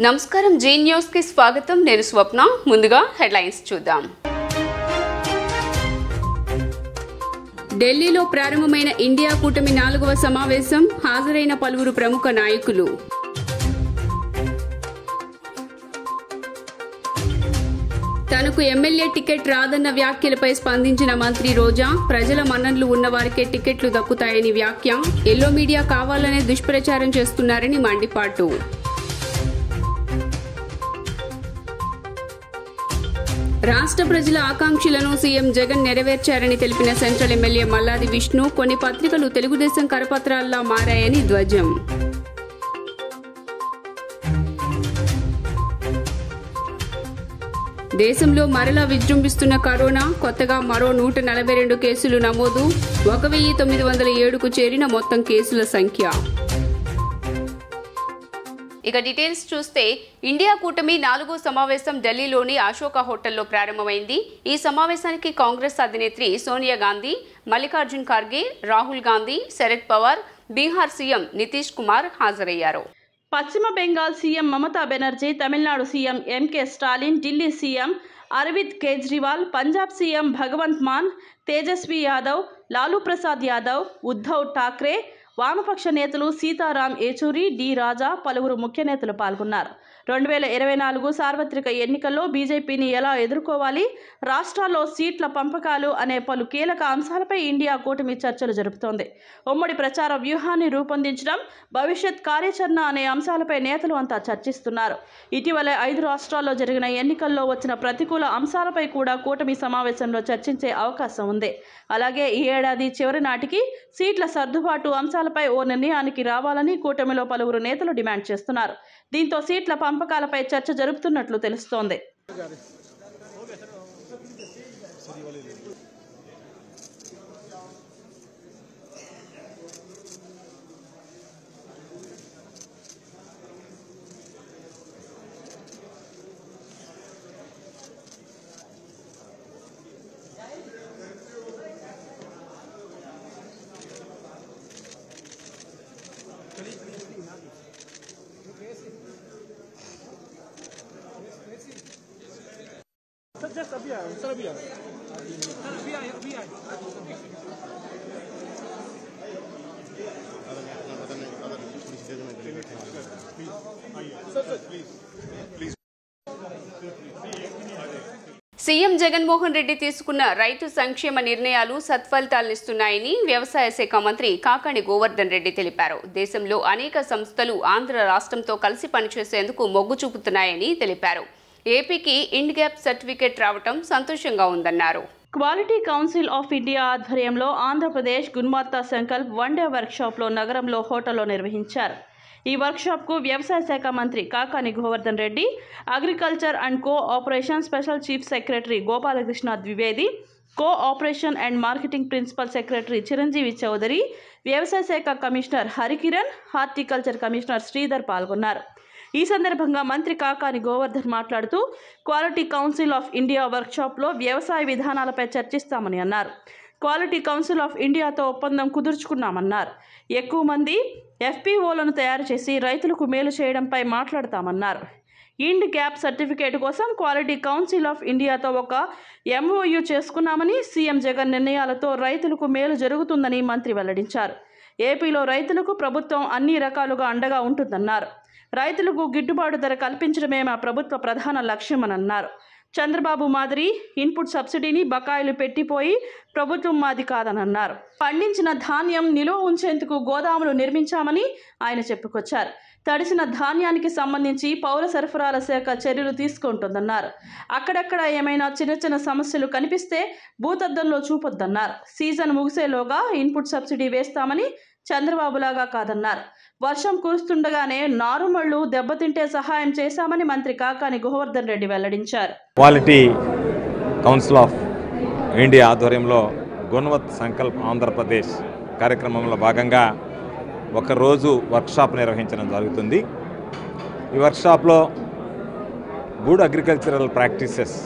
నమస్కారం G news కి స్వాగతం నేను స్వప్న ముందుగా హెడ్లైన్స్ చూద్దాం ఢిల్లీలో ప్రారంభమైన ఇండియా కూటమి 4వ సమావేశం హాజరైన పలువురు ప్రముఖ నాయకులు తనకు ఎమ్మెల్యే టికెట్ రాదన్న వ్యాఖ్యలపై స్పందించిన మంత్రి రోజా ప్రజల మన్ననలు ఉన్నవారికే టికెట్లు దక్కుతాయని వ్యాఖ్య ఎల్లో మీడియా కావాలనే దుష్ప్రచారం చేస్తున్నారని మండిపాటు రాష్ట్ర ప్రజల ఆకాంక్షలను సీఎం జగన్ నెరవేర్చారని తెలిపిన సెంట్రల్ ఎమ్మెల్యే మల్లాది విష్ణు కొన్ని పత్రికలు తెలుగుదేశం కరపత్రాల్లా మారాయని ధ్వజం దేశంలో మరలా విజృంభిస్తున్న కరోనా కొత్తగా మరో 142 కేసులు నమోదు 1907కు చేరిన మొత్తం కేసుల సంఖ్య ఇక డీటెయిల్స్ చూస్తే ఇండియా కూటమి 4వ సమావేశం ఢిల్లీలోని అశోక హోటల్లో ప్రారంభమైంది. ఈ సమావేశానికి కాంగ్రెస్ అధినేత్రి సోనియా గాంధీ, మల్లికార్జున్ ఖార్గే, రాహుల్ గాంధీ, శరద్ పవార్, బీహార్ సీఎం నితీష్ కుమార్ హాజరయ్యారు. పశ్చిమ Bengal CM Mamata Banerjee, Tamil Nadu CM M K Stalin, Delhi CM Arvind Kejriwal, Punjab CM Bhagwant Mann, Tejashwi Yadav, Lalu Prasad Yadav, Uddhav Thackeray, వామపక్ష నేతలు సీతారాం ఏచూరి, డి రాజా పలువురు ముఖ్య నేతలు పాల్గొన్నారు. 2024 సార్వత్రిక ఎన్నికల్లో బీజేపీని ఎలా ఎదుర్కోవాలి, రాష్ట్రాల్లో సీట్ల పంపకాలు అనే పలు కీలక అంశాలపై ఇండియా కూటమి చర్చలు జరుపుతోంది. ఉమ్మడి ప్రచార వ్యూహాన్ని రూపొందించడం, భవిష్యత్ కార్యాచరణ అనే అంశాలపై నేతలు అంతా చర్చిస్తున్నారు. ఇటీవల 5 రాష్ట్రాల్లో జరిగిన ఎన్నికల్లో వచ్చిన ప్రతికూల అంశాలపై కూడా కూటమి సమావేశంలో చర్చించే అవకాశం ఉంది. అలాగే ఈ ఏడాది చివరి నాటికి సీట్ల సర్దుబాటు అంశాలపై ఓ నిర్ణయానికి రావాలని కూటమిలో పలువురు నేతలు డిమాండ్ చేస్తున్నారు. దీంతో సీట్ల పంపకాలపై చర్చ జరుపుతున్నట్లు తెలుస్తోంది. సీఎం జగన్మోహన్ రెడ్డి తీసుకున్న రైతు సంక్షేమ నిర్ణయాలు సత్ఫలితాలనిస్తున్నాయని వ్యవసాయ శాఖ మంత్రి కాకాణి గోవర్ధన్ రెడ్డి తెలిపారు. దేశంలో అనేక సంస్థలు ఆంధ్ర రాష్ట్రంతో కలిసి పనిచేసేందుకు మొగ్గు చూపుతున్నాయని తెలిపారు. ఏపీకి ఇండ్ గ్యాప్ సర్టిఫికేట్ రావడం సంతోషంగా ఉందన్నారు. క్వాలిటీ కౌన్సిల్ ఆఫ్ ఇండియా ఆధ్వర్యంలో ఆంధ్రప్రదేశ్ గుణవత్తా సంకల్ప్ 1 డే వర్క్షాప్లో నగరంలో హోటల్లో నిర్వహించారు. ఈ వర్క్షాప్కు వ్యవసాయ శాఖ మంత్రి Kakani Govardhan Reddy, agriculture and cooperation special chief secretary Gopalakrishna Dwivedi, cooperation and marketing principal secretary Chiranjeevi Chowdary, వ్యవసాయ శాఖ commissioner Harikiran, horticulture commissioner Sridhar పాల్గొన్నారు. ఈ సందర్భంగా మంత్రి కాకాని గోవర్ధన్ మాట్లాడుతూ క్వాలిటీ కౌన్సిల్ ఆఫ్ ఇండియా వర్క్షాప్లో వ్యవసాయ విధానాలపై చర్చిస్తామని అన్నారు. క్వాలిటీ కౌన్సిల్ ఆఫ్ ఇండియాతో ఒప్పందం కుదుర్చుకున్నామన్నారు. ఎక్కువ మంది ఎఫ్పిఓలను తయారు చేసి రైతులకు మేలు చేయడంపై మాట్లాడతామన్నారు. ఇండ్ గ్యాప్ సర్టిఫికేట్ కోసం క్వాలిటీ కౌన్సిల్ ఆఫ్ ఇండియాతో ఒక ఎంఓయూ చేసుకున్నామని, సీఎం జగన్ నిర్ణయాలతో రైతులకు మేలు జరుగుతుందని మంత్రి వెల్లడించారు. ఏపీలో రైతులకు ప్రభుత్వం అన్ని రకాలుగా అండగా ఉంటుందన్నారు. రైతులకు గిట్టుబాటు ధర కల్పించడమే మా ప్రభుత్వ ప్రధాన లక్ష్యమని అన్నారు. చంద్రబాబు మాదిరి ఇన్పుట్ సబ్సిడీని బకాయిలు పెట్టిపోయి ప్రభుత్వం మాది కాదని అన్నారు. పండించిన ధాన్యం నిలువ ఉంచేందుకు గోదాములు నిర్మించామని ఆయన చెప్పుకొచ్చారు. తడిసిన ధాన్యానికి సంబంధించి పౌర సరఫరాల శాఖ చర్యలు తీసుకుంటుందన్నారు. అక్కడక్కడ ఏమైనా చిన్న సమస్యలు కనిపిస్తే భూతద్దంలో చూపొద్దన్నారు. సీజన్ ముగిసేలోగా ఇన్పుట్ సబ్సిడీ వేస్తామని, చంద్రబాబులాగా కాదన్నారు. వర్షం కురుస్తుండగానే నారుమళ్లు దెబ్బతింటే సహాయం చేశామని మంత్రి కాకాని గోవర్ధన్ రెడ్డి వెల్లడించారు. క్వాలిటీ కౌన్సిల్ ఆఫ్ ఇండియా ఆధ్వర్యంలో గుణవత్ సంకల్ప్ ఆంధ్రప్రదేశ్ కార్యక్రమంలో భాగంగా ఒకరోజు వర్క్షాప్ నిర్వహించడం జరుగుతుంది. ఈ వర్క్షాప్లో గుడ్ అగ్రికల్చరల్ ప్రాక్టీసెస్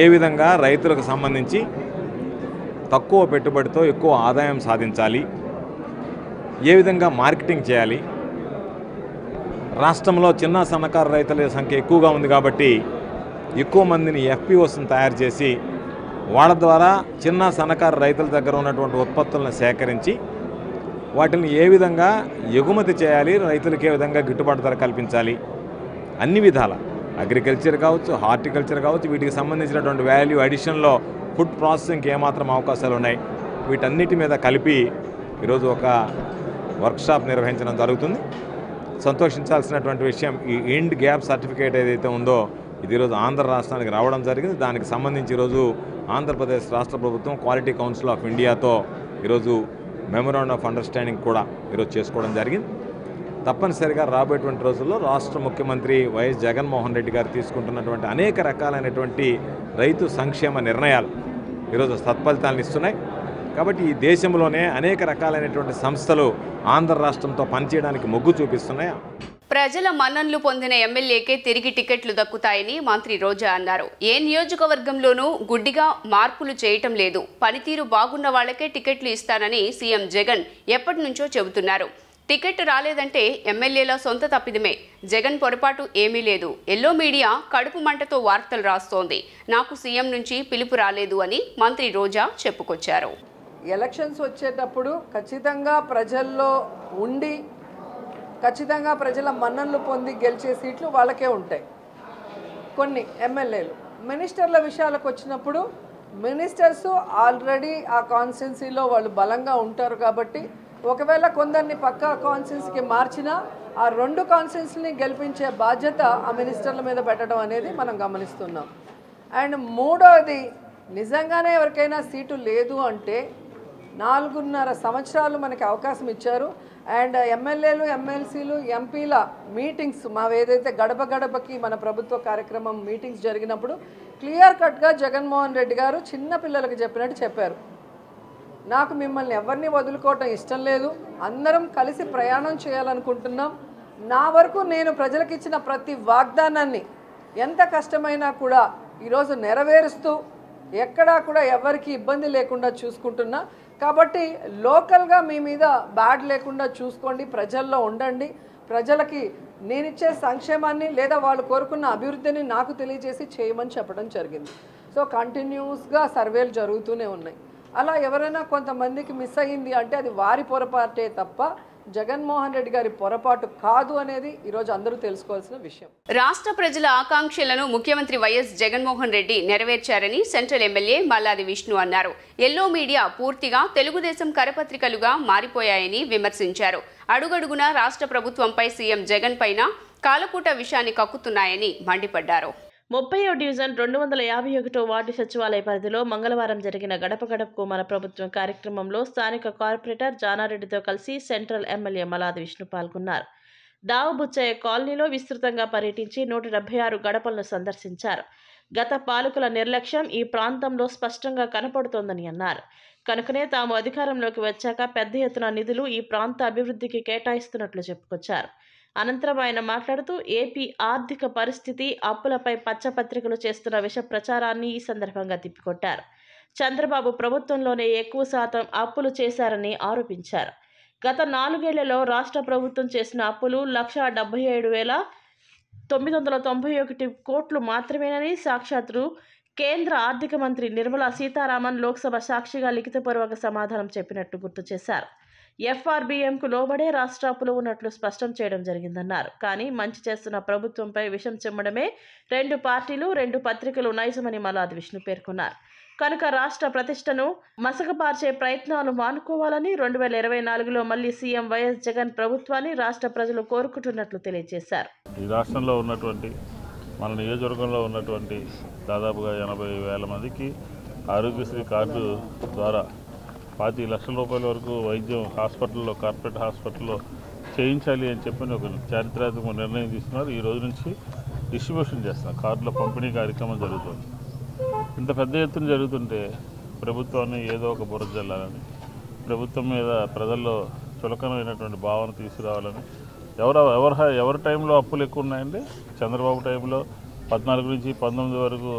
ఏ విధంగా రైతులకు సంబంధించి తక్కువ పెట్టుబడితో ఎక్కువ ఆదాయం సాధించాలి, ఏ విధంగా మార్కెటింగ్ చేయాలి, రాష్ట్రంలో చిన్న సన్నకారు రైతుల సంఖ్య ఎక్కువగా ఉంది కాబట్టి ఎక్కువ మందిని ఎఫ్పిఓస్ని తయారు చేసి వాళ్ళ ద్వారా చిన్న సన్నకారు రైతుల దగ్గర ఉన్నటువంటి ఉత్పత్తులను సేకరించి వాటిని ఏ విధంగా ఎగుమతి చేయాలి, రైతులకు ఏ విధంగా గిట్టుబాటు ధర కల్పించాలి, అన్ని విధాల అగ్రికల్చర్ కావచ్చు, హార్టికల్చర్ కావచ్చు, వీటికి సంబంధించినటువంటి వాల్యూ అడిషన్లో ఫుడ్ ప్రాసెసింగ్కి ఏమాత్రం అవకాశాలు ఉన్నాయి, వీటన్నిటి మీద కలిపి ఈరోజు ఒక వర్క్షాప్ నిర్వహించడం జరుగుతుంది. సంతోషించాల్సినటువంటి విషయం, ఈ ఎండ్ గ్యాప్ సర్టిఫికేట్ ఏదైతే ఉందో ఇది ఈరోజు ఆంధ్ర రాష్ట్రానికి రావడం జరిగింది. దానికి సంబంధించి ఈరోజు ఆంధ్రప్రదేశ్ రాష్ట్ర ప్రభుత్వం క్వాలిటీ కౌన్సిల్ ఆఫ్ ఇండియాతో ఈరోజు మెమోరాండం ఆఫ్ అండర్స్టాండింగ్ కూడా ఈరోజు చేసుకోవడం జరిగింది. తప్పనిసరిగా రాబోయేటువంటి రోజుల్లో రాష్ట్ర ముఖ్యమంత్రి వైఎస్ జగన్మోహన్ రెడ్డి గారు తీసుకుంటున్నటువంటి అనేక రకాలైనటువంటి రైతు సంక్షేమ నిర్ణయాలు ఈరోజు సత్ఫలితాలను ఇస్తున్నాయి. కాబట్టి ఈ దేశంలోనే అనేక రకాలైనటువంటి సంస్థలు ఆంధ్ర రాష్ట్రంతో పనిచేయడానికి మొగ్గు చూపిస్తున్నాయి. ప్రజల మన్ననలు పొందిన ఎమ్మెల్యేకే తిరిగి టికెట్లు దక్కుతాయని మంత్రి రోజా అన్నారు. ఏ నియోజకవర్గంలోనూ గుడ్డిగా మార్పులు చేయటం లేదు, పనితీరు బాగున్న వాళ్లకే టికెట్లు ఇస్తానని సీఎం జగన్ ఎప్పటి నుంచో చెబుతున్నారు. టికెట్ రాలేదంటే ఎమ్మెల్యేల సొంత తప్పిదమే, జగన్ పొరపాటు ఏమీ లేదు. ఎల్లో మీడియా కడుపు మంటతో వార్తలు రాస్తోంది, నాకు సీఎం నుంచి పిలుపు రాలేదు అని మంత్రి రోజా చెప్పుకొచ్చారు. ఎలక్షన్స్ వచ్చేటప్పుడు ఖచ్చితంగా ప్రజల్లో ఉండి ఖచ్చితంగా ప్రజల మన్ననలు పొంది గెలిచే సీట్లు వాళ్ళకే ఉంటాయి. కొన్ని ఎమ్మెల్యేలు మినిస్టర్ల విషయాలకు వచ్చినప్పుడు మినిస్టర్స్ ఆల్రెడీ ఆ కాన్స్టిట్యున్సీలో వాళ్ళు బలంగా ఉంటారు కాబట్టి ఒకవేళ కొందరిని పక్క కాన్స్టిట్యున్సీకి మార్చినా ఆ రెండు కాన్స్టిట్యున్సీని గెలిపించే బాధ్యత ఆ మినిస్టర్ల మీద పెట్టడం అనేది మనం గమనిస్తున్నాం. అండ్ మూడోది, నిజంగానే ఎవరికైనా సీటు లేదు అంటే 4.5 సంవత్సరాలు మనకి అవకాశం ఇచ్చారు. అండ్ ఎమ్మెల్యేలు, ఎమ్మెల్సీలు, ఎంపీల మీటింగ్స్ ఏదైతే గడప గడపకి మన ప్రభుత్వ కార్యక్రమం మీటింగ్స్ జరిగినప్పుడు క్లియర్ కట్గా జగన్మోహన్ రెడ్డి గారు చిన్న పిల్లలకు చెప్పినట్టు చెప్పారు, నాకు మిమ్మల్ని ఎవరిని వదులుకోవటం ఇష్టం లేదు, అందరం కలిసి ప్రయాణం చేయాలనుకుంటున్నాం. నా వరకు నేను ప్రజలకు ఇచ్చిన ప్రతి వాగ్దానాన్ని ఎంత కష్టమైనా కూడా ఈరోజు నెరవేరుస్తూ ఎక్కడా కూడా ఎవరికి ఇబ్బంది లేకుండా చూసుకుంటున్నా. కాబట్టి లోకల్గా మీ మీద బ్యాడ్ లేకుండా చూసుకోండి, ప్రజల్లో ఉండండి, ప్రజలకి నేనిచ్చే సంక్షేమాన్ని లేదా వాళ్ళు కోరుకున్న అభివృద్ధిని నాకు తెలియజేసి చేయమని చెప్పడం జరిగింది. సో కంటిన్యూస్గా సర్వేలు జరుగుతూనే ఉన్నాయి. అలా ఎవరైనా కొంతమందికి మిస్ అయ్యింది అంటే అది వారి పొరపాటే తప్ప జగన్మోహన్ రెడ్డి గారి పొరపాటు కాదు అనేది ఈరోజు అందరూ తెలుసుకోవాల్సిన విషయం. రాష్ట్ర ప్రజల ఆకాంక్షలను ముఖ్యమంత్రి వైఎస్ జగన్మోహన్ రెడ్డి నెరవేర్చారని సెంట్రల్ ఎమ్మెల్యే మల్లాది విష్ణు అన్నారు. ఎల్లో మీడియా పూర్తిగా తెలుగుదేశం కరపత్రికలుగా మారిపోయాయని విమర్శించారు. అడుగడుగునా రాష్ట్ర ప్రభుత్వంపై సీఎం జగన్ పైన కాలకూట విషయాన్ని కక్కుతున్నాయని మండిపడ్డారు. 30వ డివిజన్ 251వ వార్డు సచివాలయ పరిధిలో మంగళవారం జరిగిన గడప గడపకు మన ప్రభుత్వం కార్యక్రమంలో స్థానిక కార్పొరేటర్ జానారెడ్డితో కలిసి సెంట్రల్ ఎమ్మెల్యే మల్లాది విష్ణు పాల్గొన్నారు. దావుబుచ్చయ్య కాలనీలో విస్తృతంగా పర్యటించి 176 గడపలను సందర్శించారు. గత పాలకుల నిర్లక్ష్యం ఈ ప్రాంతంలో స్పష్టంగా కనపడుతోందని అన్నారు. కనుకనే తాము అధికారంలోకి వచ్చాక పెద్ద ఎత్తున నిధులు ఈ ప్రాంత అభివృద్ధికి కేటాయిస్తున్నట్లు చెప్పుకొచ్చారు. అనంతరం ఆయన మాట్లాడుతూ ఏపీ ఆర్థిక పరిస్థితి, అప్పులపై పచ్చపత్రికలు చేస్తున్న విష ప్రచారాన్ని ఈ సందర్భంగా తిప్పికొట్టారు. చంద్రబాబు ప్రభుత్వంలోనే ఎక్కువ శాతం అప్పులు చేశారని ఆరోపించారు. గత 4 ఏళ్లలో రాష్ట్ర ప్రభుత్వం చేసిన అప్పులు 1,77,991 కోట్లు మాత్రమేనని సాక్షాత్తు కేంద్ర ఆర్థిక మంత్రి నిర్మలా సీతారామన్ లోక్సభ సాక్షిగా లిఖితపూర్వక సమాధానం చెప్పినట్టు గుర్తు చేశారు. ఎఫ్ఆర్బిఎంకు లోబడే రాష్ట్ర అప్పులు ఉన్నట్లు స్పష్టం చేయడం జరిగిందన్నారు. కానీ మంచి చేస్తున్న ప్రభుత్వంపై విషం చెమ్మడమే 2 పార్టీలు 2 పత్రికలు నైజమని మల్లాది విష్ణు పేర్కొన్నారు. కనుక రాష్ట్ర ప్రతిష్టను మసకపార్చే ప్రయత్నాలు మానుకోవాలని 2024లో మళ్లీ సీఎం వైఎస్ జగన్ ప్రభుత్వాన్ని రాష్ట్ర ప్రజలు కోరుకుంటున్నట్లు తెలియజేశారు. ఈ రాష్ట్రంలో ఉన్నటువంటి మన నియోజకవర్గంలో ఉన్నటువంటి దాదాపుగా 80,000 మందికి ఆరోగ్యశ్రీ కార్డు ద్వారా 5 లక్షల రూపాయల వరకు వైద్యం హాస్పిటల్లో, కార్పొరేట్ హాస్పిటల్లో చేయించాలి అని చెప్పి ఒక చారిత్రాత్మక నిర్ణయం తీసుకున్నారు. ఈ రోజు నుంచి డిస్ట్రిబ్యూషన్ చేస్తున్నారు, కార్డుల పంపిణీ కార్యక్రమం జరుగుతుంది. ఇంత పెద్ద ఎత్తున జరుగుతుంటే ప్రభుత్వాన్ని ఏదో ఒక బురద జల్లాలని, ప్రభుత్వం మీద ప్రజల్లో చులకనమైనటువంటి భావన తీసుకురావాలని ఎవరి టైంలో అప్పులు ఎక్కువ ఉన్నాయండి? చంద్రబాబు టైంలో 14 నుంచి 19 వరకు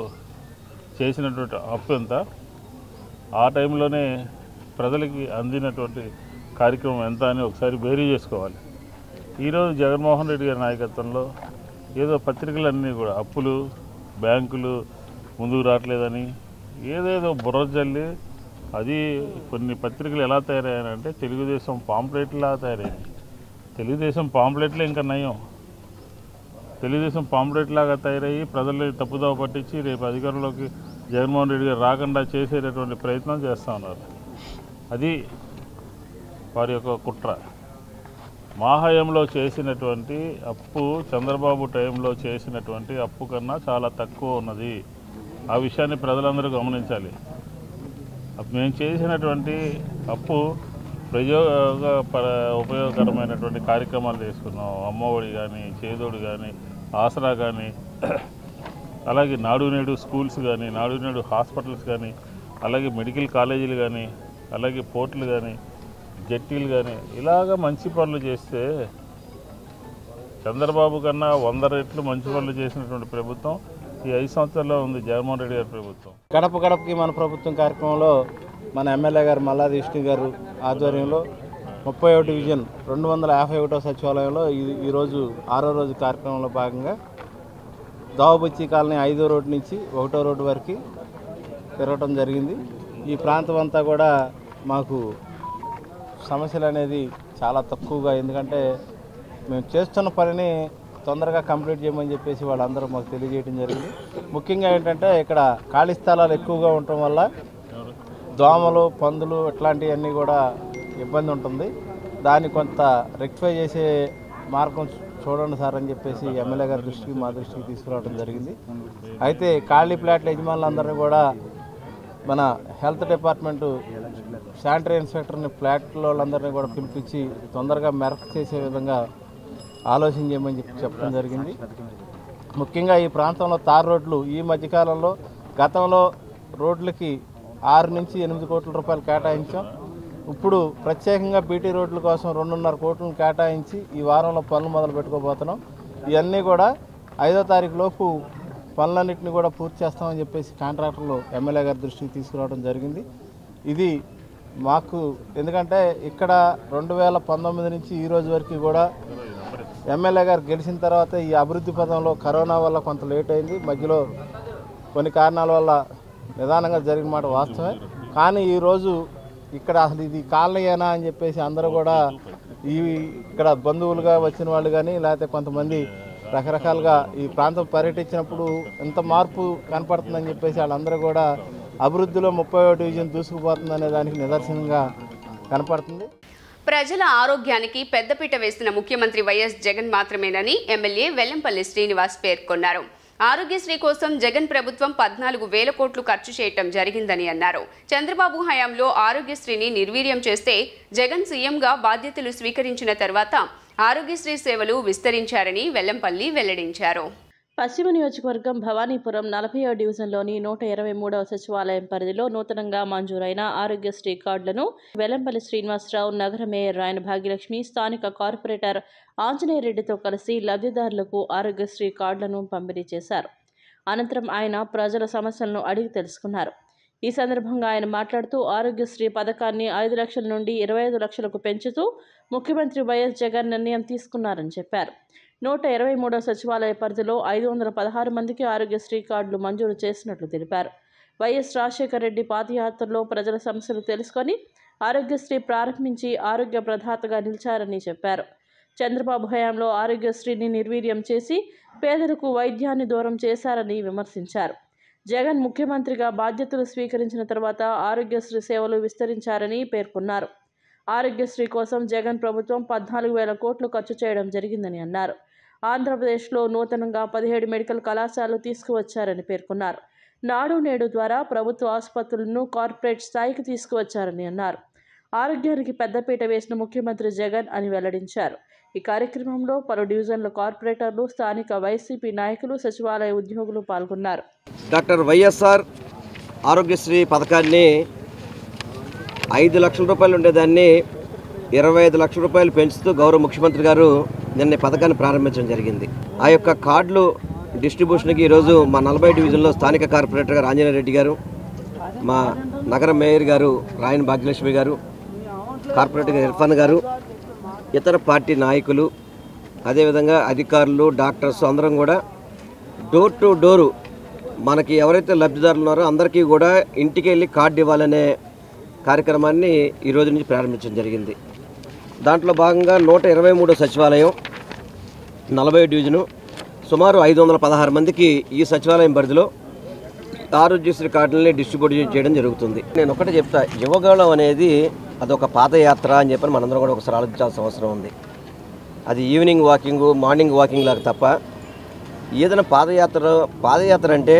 చేసినటువంటి అప్పు ఎంత? ఆ టైంలోనే ప్రజలకి అందినటువంటి కార్యక్రమం ఎంత అని ఒకసారి బేరీ చేసుకోవాలి. ఈరోజు జగన్మోహన్ రెడ్డి గారి నాయకత్వంలో ఏదో పత్రికలన్నీ కూడా అప్పులు, బ్యాంకులు ముందుకు రావట్లేదని ఏదేదో బుర్ర జల్లి, అది కొన్ని పత్రికలు ఎలా తయారయ్యాయంటే తెలుగుదేశం పాంప్లెట్లా తయారయ్యాయి. తెలుగుదేశం పాంప్లెట్లే ఇంకా నయం. తెలుగుదేశం పాంప్లెట్ లాగా తయారయ్యి ప్రజల్ని తప్పుదోవ పట్టించి రేపు అధికారంలోకి జగన్మోహన్ రెడ్డి గారు రాకుండా చేసేటటువంటి ప్రయత్నం చేస్తూ ఉన్నారు. అది వారి యొక్క కుట్ర. మా హయాంలో చేసినటువంటి అప్పు చంద్రబాబు టైంలో చేసినటువంటి అప్పు కన్నా చాలా తక్కువ ఉన్నది. ఆ విషయాన్ని ప్రజలందరూ గమనించాలి. మేము చేసినటువంటి అప్పు ఉపయోగకరమైనటువంటి కార్యక్రమాలు చేసుకున్నాం. అమ్మఒడి కానీ, చేదోడు కానీ, ఆసరా కానీ, అలాగే నాడు నేడు స్కూల్స్ కానీ, నాడు నేడు హాస్పిటల్స్ కానీ, అలాగే మెడికల్ కాలేజీలు కానీ, అలాగే పోర్టులు కానీ, జట్టీలు కానీ, ఇలాగ మంచి పనులు చేస్తే చంద్రబాబు కన్నా 100 రెట్లు మంచి పనులు చేసినటువంటి ప్రభుత్వం ఈ 5 సంవత్సరాల్లో ఉంది జగన్మోహన్ రెడ్డి గారి ప్రభుత్వం. గడప గడపకి మన ప్రభుత్వం కార్యక్రమంలో మన ఎమ్మెల్యే గారు మల్లాది విష్ణు గారు ఆధ్వర్యంలో 31 డివిజన్ 251వ సచివాలయంలో ఈరోజు 6వ రోజు కార్యక్రమంలో భాగంగా దావబుచ్చి కాలనీ 5వ రోడ్డు నుంచి 1వ రోడ్డు వరకు తిరగటం జరిగింది. ఈ ప్రాంతం అంతా కూడా మాకు సమస్యలు అనేది చాలా తక్కువగా, ఎందుకంటే మేము చేస్తున్న పనిని తొందరగా కంప్లీట్ చేయమని చెప్పేసి వాళ్ళందరూ మాకు తెలియజేయడం జరిగింది. ముఖ్యంగా ఏంటంటే ఇక్కడ ఖాళీ స్థలాలు ఎక్కువగా ఉండటం వల్ల దోమలు, పందులు ఇట్లాంటివన్నీ కూడా ఇబ్బంది ఉంటుంది. దాన్ని కొంత రెక్టిఫై చేసే మార్గం చూడండి సార్ అని చెప్పేసి ఎమ్మెల్యే గారి దృష్టికి, మా దృష్టికి తీసుకురావడం జరిగింది. అయితే ఖాళీ ప్లాట్ల యజమానులందరినీ కూడా మన హెల్త్ డిపార్ట్మెంటు శానిటరీ ఇన్స్పెక్టర్ని ఫ్లాట్లో వాళ్ళందరినీ కూడా పిలిపించి తొందరగా మెరక్ చేసే విధంగా ఆలోచన చేయమని చెప్పడం జరిగింది. ముఖ్యంగా ఈ ప్రాంతంలో తార్ రోడ్లు ఈ మధ్యకాలంలో, గతంలో రోడ్లకి 6 నుంచి 8 కోట్ల రూపాయలు కేటాయించాం. ఇప్పుడు ప్రత్యేకంగా బీటీ రోడ్ల కోసం 2.5 కోట్లను కేటాయించి ఈ వారంలో పనులు మొదలు పెట్టుకోబోతున్నాం. ఇవన్నీ కూడా 5వ తారీఖు లోపు పనులన్నింటినీ కూడా పూర్తి చేస్తామని చెప్పేసి కాంట్రాక్టర్లు ఎమ్మెల్యే గారి దృష్టికి తీసుకురావడం జరిగింది. ఇది మాకు ఎందుకంటే ఇక్కడ 2019 నుంచి ఈ రోజు వరకు కూడా ఎమ్మెల్యే గారు గెలిచిన తర్వాత ఈ అభివృద్ధి పదంలో కరోనా వల్ల కొంత లేట్ అయింది, మధ్యలో కొన్ని కారణాల వల్ల నిదానంగా జరిగిన మాట వాస్తవమే. కానీ ఈరోజు ఇక్కడ అసలు ఇది కాలనీయేనా అని చెప్పేసి అందరూ కూడా ఇక్కడ బంధువులుగా వచ్చిన వాళ్ళు కానీ, లేకపోతే కొంతమంది రకరకాలుగా ఈ ప్రాంతం పర్యటించినప్పుడు ఎంత మార్పు కనపడుతుందని చెప్పేసి వాళ్ళందరూ కూడా అభివృద్ధిలో 30వ డివిజన్ దూసుకుపోతుందనే దానికి నిదర్శనంగా కనపడుతుంది. ప్రజల ఆరోగ్యానికి పెద్దపీట వేసిన ముఖ్యమంత్రి వైఎస్ జగన్ మాత్రమేనని ఎమ్మెల్యే వెల్లంపల్లి శ్రీనివాస్ పేర్కొన్నారు. ఆరోగ్యశ్రీ కోసం జగన్ ప్రభుత్వం 14,000 కోట్లు ఖర్చు చేయటం జరిగిందని అన్నారు. చంద్రబాబు హయాంలో ఆరోగ్యశ్రీని నిర్వీర్యం చేస్తే జగన్ సీఎంగా బాధ్యతలు స్వీకరించిన తర్వాత ఆరోగ్యశ్రీ సేవలు విస్తరించారని వెల్లంపల్లి వెల్లడించారు. పశ్చిమ నియోజకవర్గం భవానీపురం 40వ డివిజన్లోని 123వ సచివాలయం పరిధిలో నూతనంగా మంజూరైన ఆరోగ్యశ్రీ కార్డులను వెల్లంపల్లి శ్రీనివాసరావు, నగర మేయర్ రాయన భాగ్యలక్ష్మి, స్థానిక కార్పొరేటర్ ఆంజనేయరెడ్డితో కలిసి లబ్ధిదారులకు ఆరోగ్యశ్రీ కార్డులను పంపిణీ చేశారు. అనంతరం ఆయన ప్రజల సమస్యలను అడిగి తెలుసుకున్నారు. ఈ సందర్భంగా ఆయన మాట్లాడుతూ ఆరోగ్యశ్రీ పథకాన్ని 5 లక్షల నుండి 25 లక్షలకు పెంచుతూ ముఖ్యమంత్రి వైఎస్ జగన్ నిర్ణయం తీసుకున్నారని చెప్పారు. 123వ సచివాలయ పరిధిలో 516 మందికి ఆరోగ్యశ్రీ కార్డులు మంజూరు చేసినట్లు తెలిపారు. వైఎస్ రాజశేఖర రెడ్డి పాదయాత్రలో ప్రజల సమస్యలు తెలుసుకొని ఆరోగ్యశ్రీ ప్రారంభించి ఆరోగ్య ప్రదాతగా నిలిచారని చెప్పారు. చంద్రబాబు హయాంలో ఆరోగ్యశ్రీని నిర్వీర్యం చేసి పేదలకు వైద్యాన్ని దూరం చేశారని విమర్శించారు. జగన్ ముఖ్యమంత్రిగా బాధ్యతలు స్వీకరించిన తర్వాత ఆరోగ్యశ్రీ సేవలు విస్తరించారని పేర్కొన్నారు. ఆరోగ్యశ్రీ కోసం జగన్ ప్రభుత్వం 14,000 కోట్లు ఖర్చు చేయడం జరిగిందని అన్నారు. ఆంధ్రప్రదేశ్లో నూతనంగా 17 మెడికల్ కళాశాలలు తీసుకువచ్చారని పేర్కొన్నారు. నాడు నేడు ద్వారా ప్రభుత్వ ఆసుపత్రులను కార్పొరేట్ స్థాయికి తీసుకువచ్చారని అన్నారు. ఆరోగ్యానికి పెద్దపీట వేసిన ముఖ్యమంత్రి జగన్ అని వెల్లడించారు. ఈ కార్యక్రమంలో పలు డివిజన్ల కార్పొరేటర్లు, స్థానిక వైసీపీ నాయకులు, సచివాలయ ఉద్యోగులు పాల్గొన్నారు. డాక్టర్ వైఎస్ఆర్ ఆరోగ్యశ్రీ పథకాన్ని 5 లక్షల రూపాయలు ఉండేదాన్ని 25 లక్షల రూపాయలు పెంచుతూ గౌరవ ముఖ్యమంత్రి గారు నిన్న పథకాన్ని ప్రారంభించడం జరిగింది. ఆ యొక్క కార్డులు డిస్ట్రిబ్యూషన్కి ఈరోజు మా 40 డివిజన్లో స్థానిక కార్పొరేటర్ గారు ఆంజనేయరెడ్డి గారు, మా నగర మేయర్ గారు రాయన భాగ్యలక్ష్మి గారు, కార్పొరేటర్ గారు ఇర్ఫాన్ గారు, ఇతర పార్టీ నాయకులు, అదేవిధంగా అధికారులు, డాక్టర్స్ అందరం కూడా డోర్ టు డోరు మనకి ఎవరైతే లబ్ధిదారులు ఉన్నారో అందరికీ కూడా ఇంటికి వెళ్ళి కార్డు ఇవ్వాలనే కార్యక్రమాన్ని ఈ రోజు నుంచి ప్రారంభించడం జరిగింది. దాంట్లో భాగంగా 123 సచివాలయం, 40 డివిజను, సుమారు 516 మందికి ఈ సచివాలయం పరిధిలో ఆరోగ్యశ్రీ కార్డులని డిస్ట్రిబ్యూట్ చేయడం జరుగుతుంది. నేను ఒకటే చెప్తా, యువగళం అనేది అదొక పాదయాత్ర అని చెప్పని మనందరం కూడా ఒకసారి ఆలోచించాల్సిన అవసరం ఉంది. అది ఈవినింగ్ వాకింగ్, మార్నింగ్ వాకింగ్ లాగా తప్ప ఏదైనా పాదయాత్ర అంటే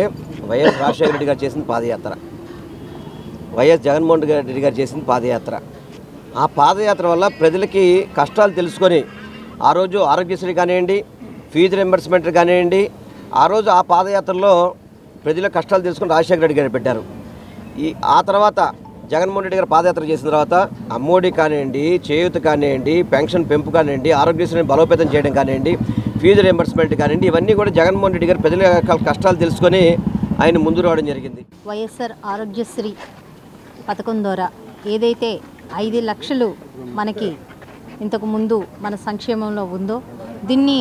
వైఎస్ రాజశేఖర రెడ్డి గారు చేసిన పాదయాత్ర, వైఎస్ జగన్మోహన్ రెడ్డి గారు చేసిన పాదయాత్ర. ఆ పాదయాత్ర వల్ల ప్రజలకి కష్టాలు తెలుసుకొని ఆ రోజు ఆరోగ్యశ్రీ కానివ్వండి, ఫీజు రింబర్స్మెంట్ కానివ్వండి, ఆ రోజు ఆ పాదయాత్రలో ప్రజల కష్టాలు తెలుసుకొని రాజశేఖర రెడ్డి గారు పెట్టారు. ఆ తర్వాత జగన్మోహన్ రెడ్డి గారు పాదయాత్ర చేసిన తర్వాత అమ్మఒడి కానివ్వండి, చేయూత కానివ్వండి, పెన్షన్ పెంపు కానివ్వండి, ఆరోగ్యశ్రీని బలోపేతం చేయడం కానివ్వండి, ఫీజు రింబర్స్మెంట్ కానివ్వండి, ఇవన్నీ కూడా జగన్మోహన్ రెడ్డి గారు ప్రజల కష్టాలు తెలుసుకొని ఆయన ముందు రావడం జరిగింది. వైఎస్ఆర్ ఆరోగ్యశ్రీ పథకం ద్వారా ఏదైతే 5 లక్షలు మనకి ఇంతకుముందు మన సంక్షేమంలో ఉందో దీన్ని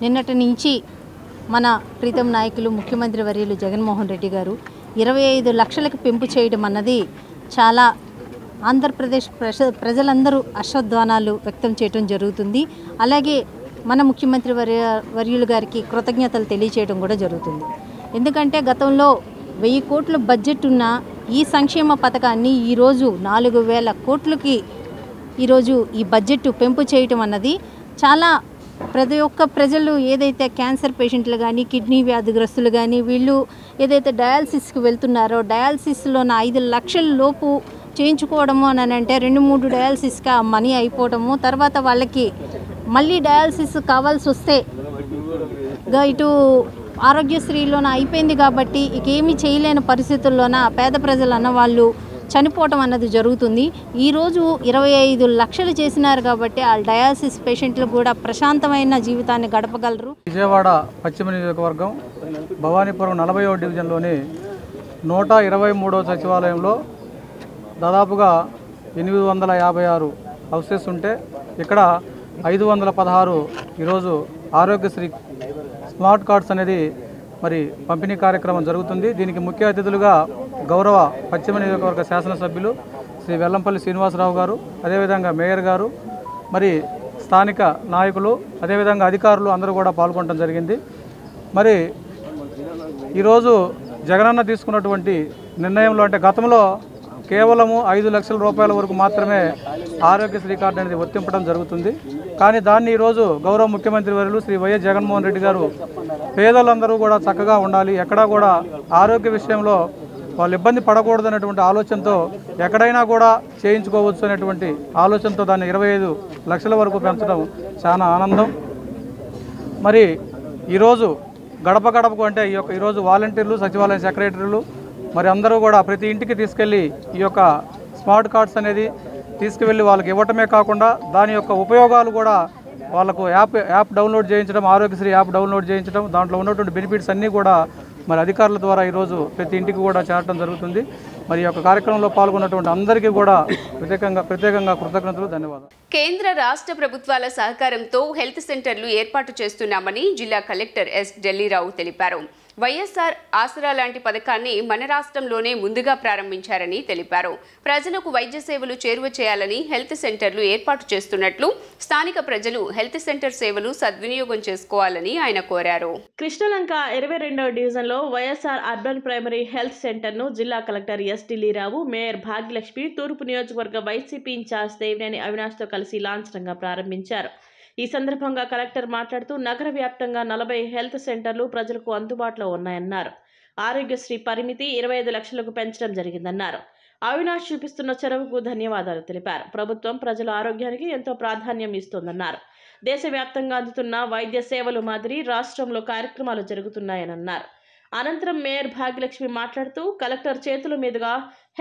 నిన్నటి నుంచి మన ప్రీతం నాయకులు ముఖ్యమంత్రి వర్యులు జగన్మోహన్ రెడ్డి గారు 25 లక్షలకు పెంపు చేయడం అన్నది చాలా ఆంధ్రప్రదేశ్ ప్రజలందరూ హర్షధ్వానాలు వ్యక్తం చేయడం జరుగుతుంది. అలాగే మన ముఖ్యమంత్రి వర్యులు గారికి కృతజ్ఞతలు తెలియచేయడం కూడా జరుగుతుంది. ఎందుకంటే గతంలో 1000 కోట్ల బడ్జెట్ ఉన్న ఈ సంక్షేమ పథకాన్ని ఈరోజు 4000 కోట్లకి ఈరోజు ఈ బడ్జెట్ పెంపు చేయటం అన్నది చాలా ప్రతి ఒక్క ప్రజలు ఏదైతే క్యాన్సర్ పేషెంట్లు కానీ, కిడ్నీ వ్యాధిగ్రస్తులు కానీ, వీళ్ళు ఏదైతే డయాలసిస్కి వెళ్తున్నారో డయాలసిస్లో 5 లక్షల లోపు చేయించుకోవడము అని అంటే 2-3 డయాలసిస్కి ఆ మనీ అయిపోవడము, తర్వాత వాళ్ళకి మళ్ళీ డయాలసిస్ కావాల్సి వస్తే ఇటు ఆరోగ్యశ్రీలోన అయిపోయింది కాబట్టి ఇకేమీ చేయలేని పరిస్థితుల్లోన పేద ప్రజలు అన్న వాళ్ళు చనిపోవటం అన్నది జరుగుతుంది. ఈరోజు 25 లక్షలు చేసినారు కాబట్టి ఆ డయాలసిస్ పేషెంట్లు కూడా ప్రశాంతమైన జీవితాన్ని గడపగలరు. విజయవాడ పశ్చిమ నియోజకవర్గం భవానీపురం 40వ డివిజన్లోని 123వ సచివాలయంలో దాదాపుగా 856 హౌసెస్ ఉంటే ఇక్కడ 516 ఈరోజు ఆరోగ్యశ్రీ స్మార్ట్ కార్డ్స్ అనేది మరి పంపిణీ కార్యక్రమం జరుగుతుంది. దీనికి ముఖ్య అతిథులుగా గౌరవ పశ్చిమ నియోజకవర్గ శాసనసభ్యులు శ్రీ వెల్లంపల్లి శ్రీనివాసరావు గారు, అదేవిధంగా మేయర్ గారు, మరి స్థానిక నాయకులు, అదేవిధంగా అధికారులు అందరూ కూడా పాల్గొనడం జరిగింది. మరి ఈరోజు జగనన్న తీసుకున్నటువంటి నిర్ణయంలో అంటే గతంలో కేవలము 5 లక్షల రూపాయల వరకు మాత్రమే ఆరోగ్యశ్రీ కార్డు అనేది వర్తింపడం జరుగుతుంది. కానీ దాన్ని ఈరోజు గౌరవ ముఖ్యమంత్రి వర్యులు శ్రీ వైఎస్ జగన్మోహన్ రెడ్డి గారు పేదలందరూ కూడా చక్కగా ఉండాలి, ఎక్కడా కూడా ఆరోగ్య విషయంలో వాళ్ళు ఇబ్బంది పడకూడదు అనేటువంటి ఆలోచనతో ఎక్కడైనా కూడా చేయించుకోవచ్చు అనేటువంటి ఆలోచనతో దాన్ని 25 లక్షల వరకు పెంచడం చాలా ఆనందం. మరి ఈరోజు గడప గడపకు అంటే ఈరోజు వాలంటీర్లు, సచివాలయ సెక్రటరీలు మరి అందరూ కూడా ప్రతి ఇంటికి తీసుకెళ్ళి ఈ యొక్క స్మార్ట్ కార్డ్స్ అనేది తీసుకువెళ్ళి వాళ్ళకి ఇవ్వటమే కాకుండా దాని యొక్క ఉపయోగాలు కూడా వాళ్ళకు యాప్ డౌన్లోడ్ చేయించడం, ఆరోగ్యశ్రీ యాప్ డౌన్లోడ్ చేయించడం, దాంట్లో ఉన్నటువంటి బెనిఫిట్స్ అన్నీ కూడా మరి అధికారుల ద్వారా ఈరోజు ప్రతి ఇంటికి కూడా చేరడం జరుగుతుంది. మరి ఈ యొక్క కార్యక్రమంలో పాల్గొన్నటువంటి అందరికీ కూడా ప్రత్యేకంగా కృతజ్ఞతలు, ధన్యవాదాలు. కేంద్ర రాష్ట్ర ప్రభుత్వాల సహకారంతో హెల్త్ సెంటర్లు ఏర్పాటు చేస్తున్నామని జిల్లా కలెక్టర్ ఎస్ ఢిల్లీరావు తెలిపారు. వైఎస్ఆర్ ఆసరా లాంటి పథకాన్ని మన రాష్ట్రంలోనే ముందుగా ప్రారంభించారని తెలిపారు. ప్రజలకు వైద్య సేవలు చేరువ చేయాలని హెల్త్ సెంటర్లు ఏర్పాటు చేస్తున్నట్లు స్థానిక ప్రజలు హెల్త్ సెంటర్ సేవలు సద్వినియోగం చేసుకోవాలని ఆయన కోరారు. కృష్ణలంక 22వ డివిజన్లో వైఎస్ఆర్ అర్బన్ ప్రైమరీ హెల్త్ సెంటర్ను జిల్లా collector S Dilli Rao, mayor Bhagyalakshmi, తూర్పు నియోజకవర్గ వైసీపీ ఇన్ఛార్జ్ దేవినేని అవినాష్తో కలిసి లాంఛనంగా ప్రారంభించారు. ఈ సందర్భంగా కలెక్టర్ మాట్లాడుతూ నగర వ్యాప్తంగా 40 హెల్త్ సెంటర్లు ప్రజలకు అందుబాటులో ఉన్నాయన్నారు. ఆరోగ్యశ్రీ పరిమితి 25 లక్షలకు పెంచడం జరిగిందన్నారు. అవినాష్ చూపిస్తున్న చొరవకు ధన్యవాదాలు తెలిపారు. ప్రభుత్వం ప్రజల ఆరోగ్యానికి ఎంతో ప్రాధాన్యం ఇస్తోందన్నారు. దేశవ్యాప్తంగా అందుతున్న వైద్య సేవలు మాదిరి రాష్ట్రంలో కార్యక్రమాలు జరుగుతున్నాయన్నారు. అనంతరం మేయర్ భాగ్యలక్ష్మి మాట్లాడుతూ కలెక్టర్ చేతుల మీదుగా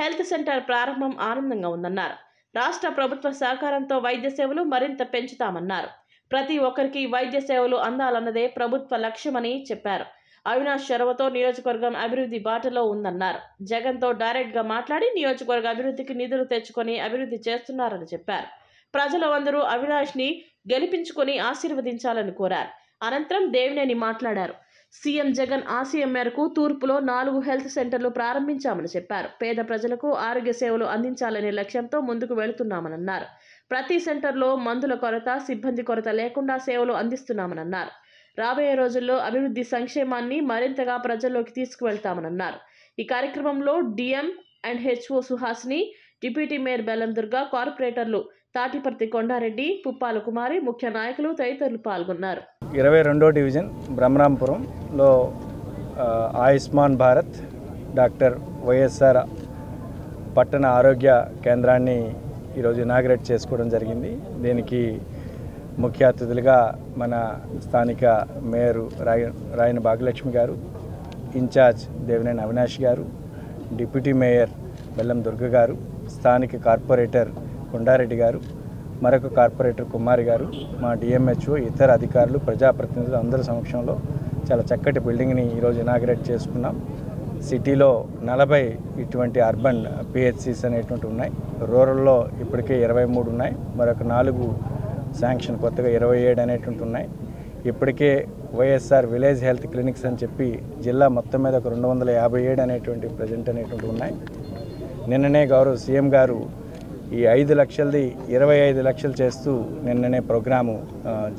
హెల్త్ సెంటర్ ప్రారంభం ఆనందంగా ఉందన్నారు. రాష్ట్ర ప్రభుత్వ సహకారంతో వైద్య సేవలు మరింత పెంచుతామన్నారు. ప్రతి ఒక్కరికి వైద్య సేవలు అందాలన్నదే ప్రభుత్వ లక్ష్యమని చెప్పారు. అవినాష్ చొరవతో నియోజకవర్గం అభివృద్ధి బాటలో ఉందన్నారు. జగన్తో డైరెక్ట్గా మాట్లాడి నియోజకవర్గ అభివృద్ధికి నిధులు తెచ్చుకొని అభివృద్ధి చేస్తున్నారని చెప్పారు. ప్రజలందరూ అవినాష్ని గెలిపించుకొని ఆశీర్వదించాలని కోరారు. అనంతరం దేవినేని మాట్లాడారు. సీఎం జగన్ ఆశయం మేరకు తూర్పులో 4 హెల్త్ సెంటర్లు ప్రారంభించామని చెప్పారు. పేద ప్రజలకు ఆరోగ్య సేవలు అందించాలనే లక్ష్యంతో ముందుకు వెళుతున్నామని అన్నారు. ప్రతి సెంటర్లో మందుల కొరత, సిబ్బంది కొరత లేకుండా సేవలు అందిస్తున్నామని అన్నారు. రాబోయే రోజుల్లో అభివృద్ధి సంక్షేమాన్ని మరింతగా ప్రజల్లోకి తీసుకువెళ్తామన్నారు. ఈ కార్యక్రమంలో DM and HO Suhasini, deputy mayor బెల్లం దుర్గా, కార్పొరేటర్లు తాటిపర్తి కొండారెడ్డి, పుప్పాల కుమారి, ముఖ్య నాయకులు తదితరులు పాల్గొన్నారు. 22వ division బ్రహ్మరాంపురంలో Ayushman Bharat doctor YSR పట్టణ ఆరోగ్య కేంద్రాన్ని ఈరోజు ఇనాగ్రేట్ చేసుకోవడం జరిగింది. దీనికి ముఖ్య అతిథులుగా మన స్థానిక మేయర్ రాయన భాగ్యలక్ష్మి గారు, ఇన్ఛార్జ్ దేవినేని అవినాష్ గారు, డిప్యూటీ మేయర్ బెల్లం దుర్గ గారు, స్థానిక కార్పొరేటర్ కొండారెడ్డి గారు, మరొక కార్పొరేటర్ కుమారి గారు, మా డిఎంహెచ్ఓ, ఇతర అధికారులు, ప్రజాప్రతినిధులు అందరి సమక్షంలో చాలా చక్కటి బిల్డింగ్ని ఈరోజు ఇనాగ్రేట్ చేసుకున్నాం. సిటీలో 40 ఇటువంటి అర్బన్ పిహెచ్సిస్ అనేటువంటి ఉన్నాయి. రూరల్లో ఇప్పటికే 23 ఉన్నాయి. మరొక 4 శాంక్షన్ కొత్తగా 27 అనేటువంటి ఉన్నాయి. ఇప్పటికే వైఎస్ఆర్ విలేజ్ హెల్త్ క్లినిక్స్ అని చెప్పి జిల్లా మొత్తం మీద ఒక 257 అనేటువంటి ప్రజెంట్ అనేటువంటి ఉన్నాయి. నిన్ననే గౌరవ సీఎం గారు ఈ 5 లక్షలది 25 లక్షలు చేస్తూ నిన్ననే ప్రోగ్రాము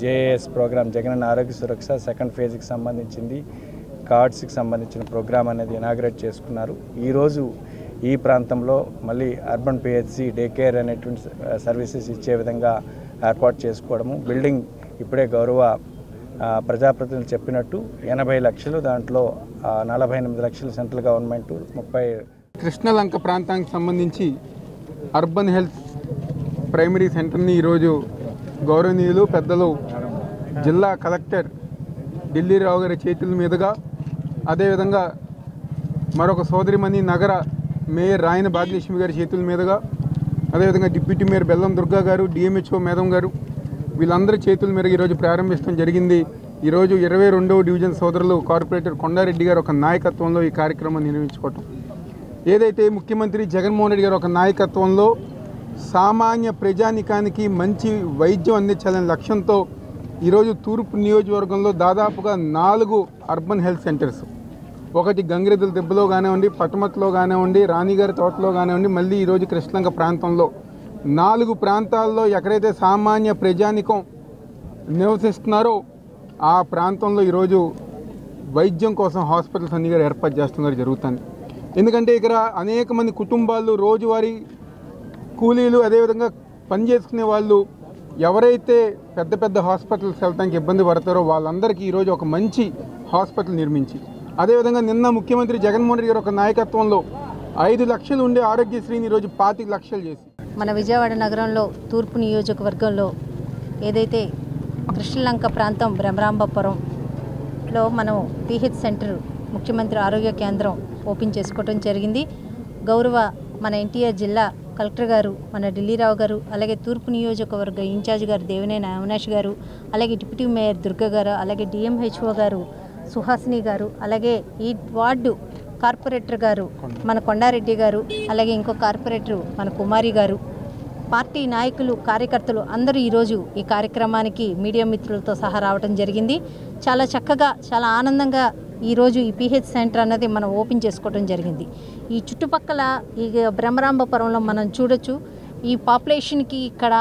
జేఏఎస్ ప్రోగ్రామ్ జగనన్న ఆరోగ్య సురక్ష సెకండ్ ఫేజ్కి సంబంధించింది, కార్డ్స్కి సంబంధించిన ప్రోగ్రామ్ అనేది ఇనాగ్రేట్ చేసుకున్నారు. ఈరోజు ఈ ప్రాంతంలో మళ్ళీ అర్బన్ పిహెచ్సి డే కేర్ అనేటువంటి సర్వీసెస్ ఇచ్చే విధంగా ఏర్పాటు చేసుకోవడము. బిల్డింగ్ ఇప్పుడే గౌరవ ప్రజాప్రతినిధులు చెప్పినట్టు 80 లక్షలు, దాంట్లో 48 లక్షలు సెంట్రల్ గవర్నమెంట్, 30 కృష్ణలంక ప్రాంతానికి సంబంధించి అర్బన్ హెల్త్ ప్రైమరీ సెంటర్ని ఈరోజు గౌరవనీయులు పెద్దలు జిల్లా కలెక్టర్ ఢిల్లీరావు గారి చేతుల మీదుగా, అదేవిధంగా మరొక సోదరిమణి నగర మేయర్ రాయన భాగ్యలక్ష్మి గారి చేతుల మీదుగా, అదేవిధంగా డిప్యూటీ మేయర్ బెల్లం దుర్గా గారు, డిఎంహెచ్ఓ మేడం గారు, వీళ్ళందరి చేతుల మీదుగా ఈరోజు ప్రారంభించడం జరిగింది. ఈరోజు 22వ డివిజన్ సోదరులు కార్పొరేటర్ కొండారెడ్డి గారు ఒక నాయకత్వంలో ఈ కార్యక్రమాన్ని నిర్వహించుకోవటం, ఏదైతే ముఖ్యమంత్రి జగన్మోహన్ రెడ్డి గారు ఒక నాయకత్వంలో సామాన్య ప్రజానికానికి మంచి వైద్యం అందించాలనే లక్ష్యంతో ఈరోజు తూర్పు నియోజకవర్గంలో దాదాపుగా 4 అర్బన్ హెల్త్ సెంటర్స్, ఒకటి గంగిరెద్దుల దెబ్బలో కానివ్వండి, పటమట్లో కానివ్వండి, రాణిగారి తోటలో కానివ్వండి, మళ్ళీ ఈరోజు కృష్ణలంక ప్రాంతంలో 4 ప్రాంతాల్లో ఎక్కడైతే సామాన్య ప్రజానికం నివసిస్తున్నారో ఆ ప్రాంతంలో ఈరోజు వైద్యం కోసం హాస్పిటల్స్ అన్ని కూడా ఏర్పాటు చేస్తున్నారు జరుగుతుంది. ఎందుకంటే ఇక్కడ అనేక మంది కుటుంబాలు, రోజువారీ కూలీలు, అదేవిధంగా పనిచేసుకునే వాళ్ళు ఎవరైతే పెద్ద పెద్ద హాస్పిటల్స్ వెళ్ళడానికి ఇబ్బంది పడతారో వాళ్ళందరికీ ఈరోజు ఒక మంచి హాస్పిటల్ నిర్మించి, అదేవిధంగా నిన్న ముఖ్యమంత్రి జగన్మోహన్ రెడ్డి గారు ఒక నాయకత్వంలో 5 లక్షలు ఉండే ఆరోగ్యశ్రీని ఈరోజు 25 లక్షలు చేసి మన విజయవాడ నగరంలో తూర్పు నియోజకవర్గంలో ఏదైతే కృష్ణలంక ప్రాంతం బ్రహ్మరాంబపురంలో మనం పిహెచ్ సెంటర్ ముఖ్యమంత్రి ఆరోగ్య కేంద్రం ఓపెన్ చేసుకోవడం జరిగింది. గౌరవ మన ఎన్టీఆర్ జిల్లా కలెక్టర్ గారు, మన ఢిల్లీరావు గారు, అలాగే తూర్పు నియోజకవర్గ ఇన్ఛార్జ్ గారు దేవినేని అవినాష్ గారు, అలాగే డిప్యూటీ మేయర్ దుర్గ గారు, అలాగే డిఎంహెచ్ఓ గారు సుహాసిని గారు, అలాగే ఈ వార్డు కార్పొరేటర్ గారు మన కొండారెడ్డి గారు, అలాగే ఇంకో కార్పొరేటర్ మన కుమారి గారు, పార్టీ నాయకులు, కార్యకర్తలు అందరూ ఈరోజు ఈ కార్యక్రమానికి మీడియా మిత్రులతో సహా రావడం జరిగింది. చాలా చక్కగా, చాలా ఆనందంగా ఈరోజు ఈ పిహెచ్ సెంటర్ అన్నది మనం ఓపెన్ చేసుకోవడం జరిగింది. ఈ చుట్టుపక్కల ఈ బ్రహ్మరాంబపురంలో మనం చూడొచ్చు, ఈ పాపులేషన్కి ఇక్కడ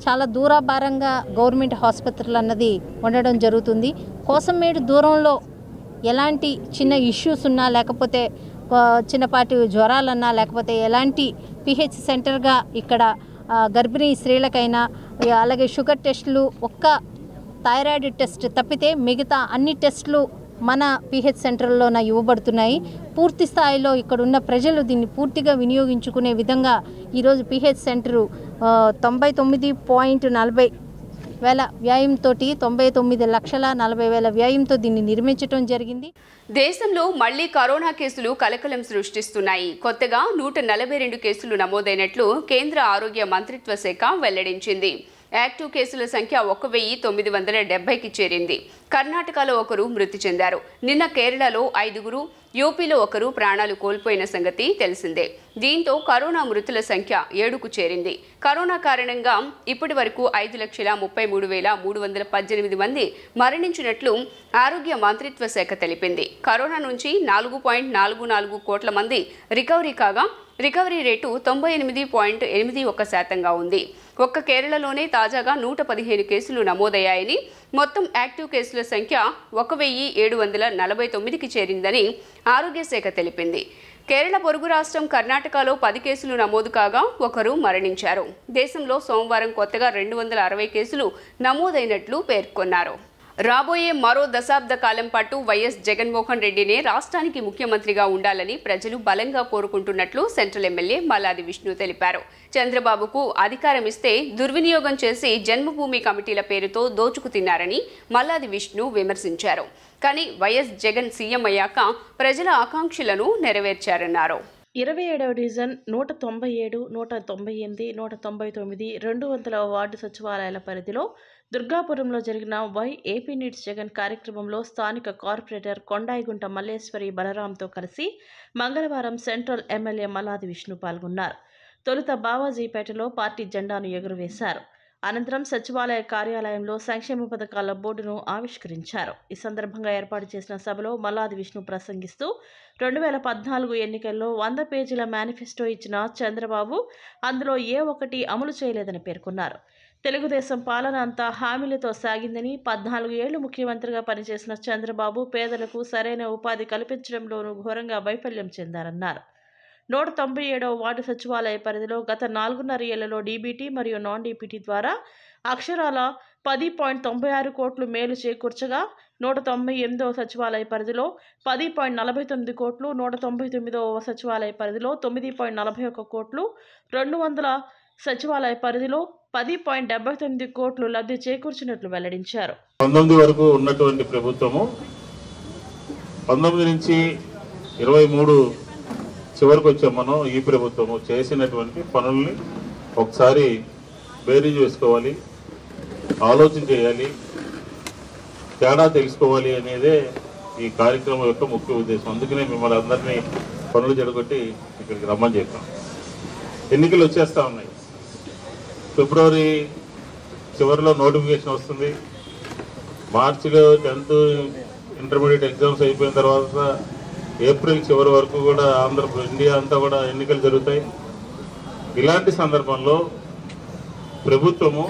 చాలా దూరభారంగా గవర్నమెంట్ ఆసుపత్రులు అన్నది ఉండడం జరుగుతుంది. కోసంమేడు దూరంలో ఎలాంటి చిన్న ఇష్యూస్ ఉన్నా, లేకపోతే చిన్నపాటి జ్వరాలన్నా, లేకపోతే ఎలాంటి పిహెచ్ సెంటర్గా ఇక్కడ గర్భిణీ స్త్రీలకైనా, అలాగే షుగర్ టెస్టులు, ఒక్క థైరాయిడ్ టెస్ట్ తప్పితే మిగతా అన్ని టెస్టులు మన పిహెచ్ సెంటర్లోన ఇవ్వబడుతున్నాయి. పూర్తి స్థాయిలో ఇక్కడ ఉన్న ప్రజలు దీన్ని పూర్తిగా వినియోగించుకునే విధంగా ఈరోజు పిహెచ్ సెంటరు 99.40 వేల వ్యయంతో 99,40,40,000 వ్యయంతో దీన్ని నిర్మించడం జరిగింది. దేశంలో మళ్లీ కరోనా కేసులు కలకలం సృష్టిస్తున్నాయి. కొత్తగా 142 కేసులు నమోదైనట్లు కేంద్ర ఆరోగ్య మంత్రిత్వ శాఖ వెల్లడించింది. యాక్టివ్ కేసుల సంఖ్య 1970కి చేరింది. కర్ణాటకలో ఒకరు మృతి చెందారు. నిన్న కేరళలో 5, యూపీలో ఒకరు ప్రాణాలు కోల్పోయిన సంగతి తెలిసిందే. దీంతో కరోనా మృతుల సంఖ్య 7కు చేరింది. కరోనా కారణంగా ఇప్పటి వరకు 5,33,318 మంది మరణించినట్లు ఆరోగ్య మంత్రిత్వ శాఖ తెలిపింది. కరోనా నుంచి 4.44 కోట్ల మంది రికవరీ కాగా రికవరీ రేటు 98.81% ఉంది. ఒక్క కేరళలోనే తాజాగా 115 కేసులు నమోదయ్యాయని, మొత్తం యాక్టివ్ కేసుల సంఖ్య 1,749కి చేరిందని ఆరోగ్య శాఖ తెలిపింది. కేరళ పొరుగు రాష్ట్రం కర్ణాటకలో 10 కేసులు నమోదు కాగా ఒకరు మరణించారు. దేశంలో సోమవారం కొత్తగా 260 కేసులు నమోదైనట్లు పేర్కొన్నారు. రాబోయే మరో దశాబ్ద కాలం పాటు వైఎస్ జగన్మోహన్ రెడ్డినే రాష్ట్రానికి ముఖ్యమంత్రిగా ఉండాలని ప్రజలు బలంగా కోరుకుంటున్నట్లు సెంట్రల్ ఎమ్మెల్యే మల్లాది విష్ణు తెలిపారు. చంద్రబాబుకు అధికారం ఇస్తే దుర్వినియోగం చేసి జన్మభూమి కమిటీల పేరుతో దోచుకు తిన్నారని మల్లాది విష్ణు విమర్శించారు. కానీ వైఎస్ జగన్ సీఎం అయ్యాక ప్రజల ఆకాంక్షలను నెరవేర్చారన్నారు. 27వ డివిజన్ 197, 198, 199, 200వ వార్డు సచివాలయాల పరిధిలో దుర్గాపురంలో జరిగిన ఏపీ నీడ్స్ జగన్ కార్యక్రమంలో స్థానిక కార్పొరేటర్ కొండాయిగుంట మల్లేశ్వరి బలరాంతో కలిసి మంగళవారం సెంట్రల్ ఎమ్మెల్యే మల్లాది విష్ణు పాల్గొన్నారు. తొలుత బావాజీపేటలో పార్టీ జెండాను ఎగురవేశారు. అనంతరం సచివాలయ కార్యాలయంలో సంక్షేమ పథకాల బోర్డును ఆవిష్కరించారు. ఈ సందర్భంగా ఏర్పాటు చేసిన సభలో మల్లాది విష్ణు ప్రసంగిస్తూ 2014 ఎన్నికల్లో 100 పేజీల మేనిఫెస్టో ఇచ్చిన చంద్రబాబు అందులో ఏ ఒక్కటి అమలు చేయలేదని పేర్కొన్నారు. తెలుగుదేశం పాలన అంతా హామీలతో సాగిందని, 14 ఏళ్లు ముఖ్యమంత్రిగా పనిచేసిన చంద్రబాబు పేదలకు సరైన ఉపాధి కల్పించడంలోనూ ఘోరంగా వైఫల్యం చెందారన్నారు. 197వ వార్డు సచివాలయ పరిధిలో గత 4.5 ఏళ్లలో డీబీటీ మరియు నాన్ డీబీటీ ద్వారా అక్షరాల 10.96 కోట్లు మేలు చేకూర్చగా 198వ సచివాలయ పరిధిలో 10.49 కోట్లు, 199వ సచివాలయ పరిధిలో 9.41 కోట్లు, 200 సచివాలయ పరిధిలో 10.79 కోట్లు లబ్ధి చేకూర్చినట్లు వెల్లడించారు. 19 వరకు ఉన్నటువంటి ప్రభుత్వము 19 నుంచి 23 చివరికి వచ్చాం. మనం ఈ ప్రభుత్వము చేసినటువంటి పనుల్ని ఒకసారి బేరీజ్ వేసుకోవాలి, ఆలోచన చేయాలి, తేడా తెలుసుకోవాలి అనేదే ఈ కార్యక్రమం యొక్క ముఖ్య ఉద్దేశం. అందుకనే మిమ్మల్ని అందరినీ పనులు చెడగొట్టి ఇక్కడికి రమ్మని చెప్పాం. ఎన్నికలు వచ్చేస్తూ ఉన్నాయి. ఫిబ్రవరి చివరిలో నోటిఫికేషన్ వస్తుంది. మార్చిలో 10th ఇంటర్మీడియట్ ఎగ్జామ్స్ అయిపోయిన తర్వాత ఏప్రిల్ చివరి వరకు కూడా ఇండియా అంతా కూడా ఎన్నికలు జరుగుతాయి. ఇలాంటి సందర్భంలో ప్రభుత్వము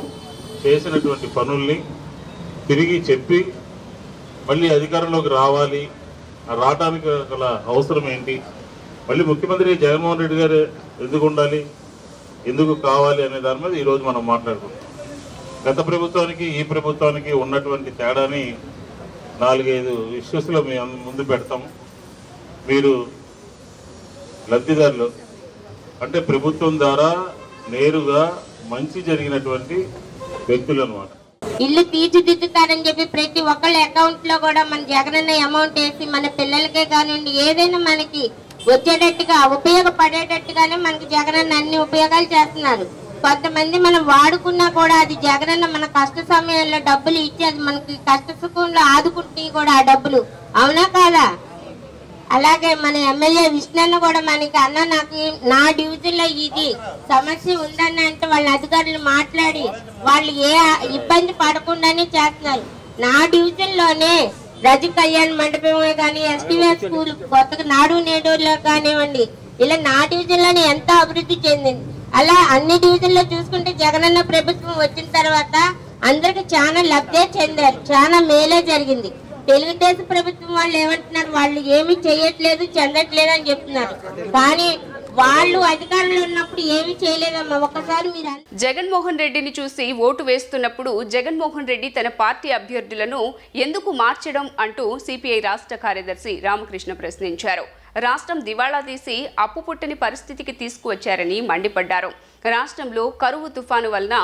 చేసినటువంటి పనుల్ని తిరిగి చెప్పి మళ్ళీ అధికారంలోకి రావాలి, రావడానికి గల అవసరం ఏంటి, మళ్ళీ ముఖ్యమంత్రి జగన్మోహన్ రెడ్డి గారు ఎందుకు ఉండాలి, ఎందుకు కావాలి అనే దాని మీద ఈరోజు మనం మాట్లాడుకుంటాం. గత ప్రభుత్వానికి ఈ ప్రభుత్వానికి ఉన్నటువంటి తేడాని 4-5 ఇష్యూస్లో మేము ముందు పెడతాము. మీరు లబ్ధిదారులు అంటే ప్రభుత్వం ద్వారా నేరుగా మంచి జరిగినటువంటి వ్యక్తులు అన్నమాట. ఇల్లు తీర్చిదిద్దుతారని చెప్పి ప్రతి ఒక్కళ్ళ అకౌంట్ లో కూడా మన జగనన్న అమౌంట్ వేసి మన పిల్లలకే కానివ్వండి ఏదైనా మనకి వచ్చేటట్టుగా ఉపయోగపడేటట్టుగానే మనకి జగనన్న అన్ని ఉపయోగాలు చేస్తున్నారు. కొంతమంది మనం వాడుకున్నా కూడా అది జగనన్న మన కష్ట సమయంలో డబ్బులు ఇచ్చి అది మనకి కష్ట సుఖంలో ఆదుకుంటున్నాయి కూడా ఆ డబ్బులు, అవునా కాదా? అలాగే మన ఎమ్మెల్యే విష్ణు కూడా మనకి అన్న నాకు నా డివిజన్ లో ఇది సమస్య ఉందన్న అంటే వాళ్ళ అధికారులు మాట్లాడి వాళ్ళు ఏ ఇబ్బంది పడకుండానే చేస్తున్నారు. నా డివిజన్ లోనే రజ కళ్యాణ్ మండపమే కానీ ఎస్టీవీఎస్ స్కూల్ కొత్తగా నాడు నేడులో కానివ్వండి ఇలా నా డివిజన్ లోనే ఎంతో అభివృద్ధి చెందింది. అలా అన్ని డివిజన్లో చూసుకుంటే జగనన్న ప్రభుత్వం వచ్చిన తర్వాత అందరికి చాలా లబ్ధే చెందారు, చాలా మేలే జరిగింది. తెలుగుదేశం ప్రభుత్వం వాళ్ళు ఏమంటున్నారు, వాళ్ళు ఏమీ చేయట్లేదు చెందట్లేదు అని చెప్తున్నారు. కానీ వాళ్ళు అధికారంలో ఉన్నప్పుడు ఏమీ చేయలేదమ్మా. ఒక్కసారి మీరు జగన్మోహన్ రెడ్డిని చూసి ఓటు వేస్తున్నప్పుడు జగన్మోహన్ రెడ్డి తన పార్టీ అభ్యర్థులను ఎందుకు మార్చడం అంటూ సిపిఐ రాష్ట్ర కార్యదర్శి రామకృష్ణ ప్రశ్నించారు. రాష్ట్రం దివాళా తీసి అప్పు పుట్టని పరిస్థితికి తీసుకువచ్చారని మండిపడ్డారు. రాష్ట్రంలో కరువు తుఫాను వలన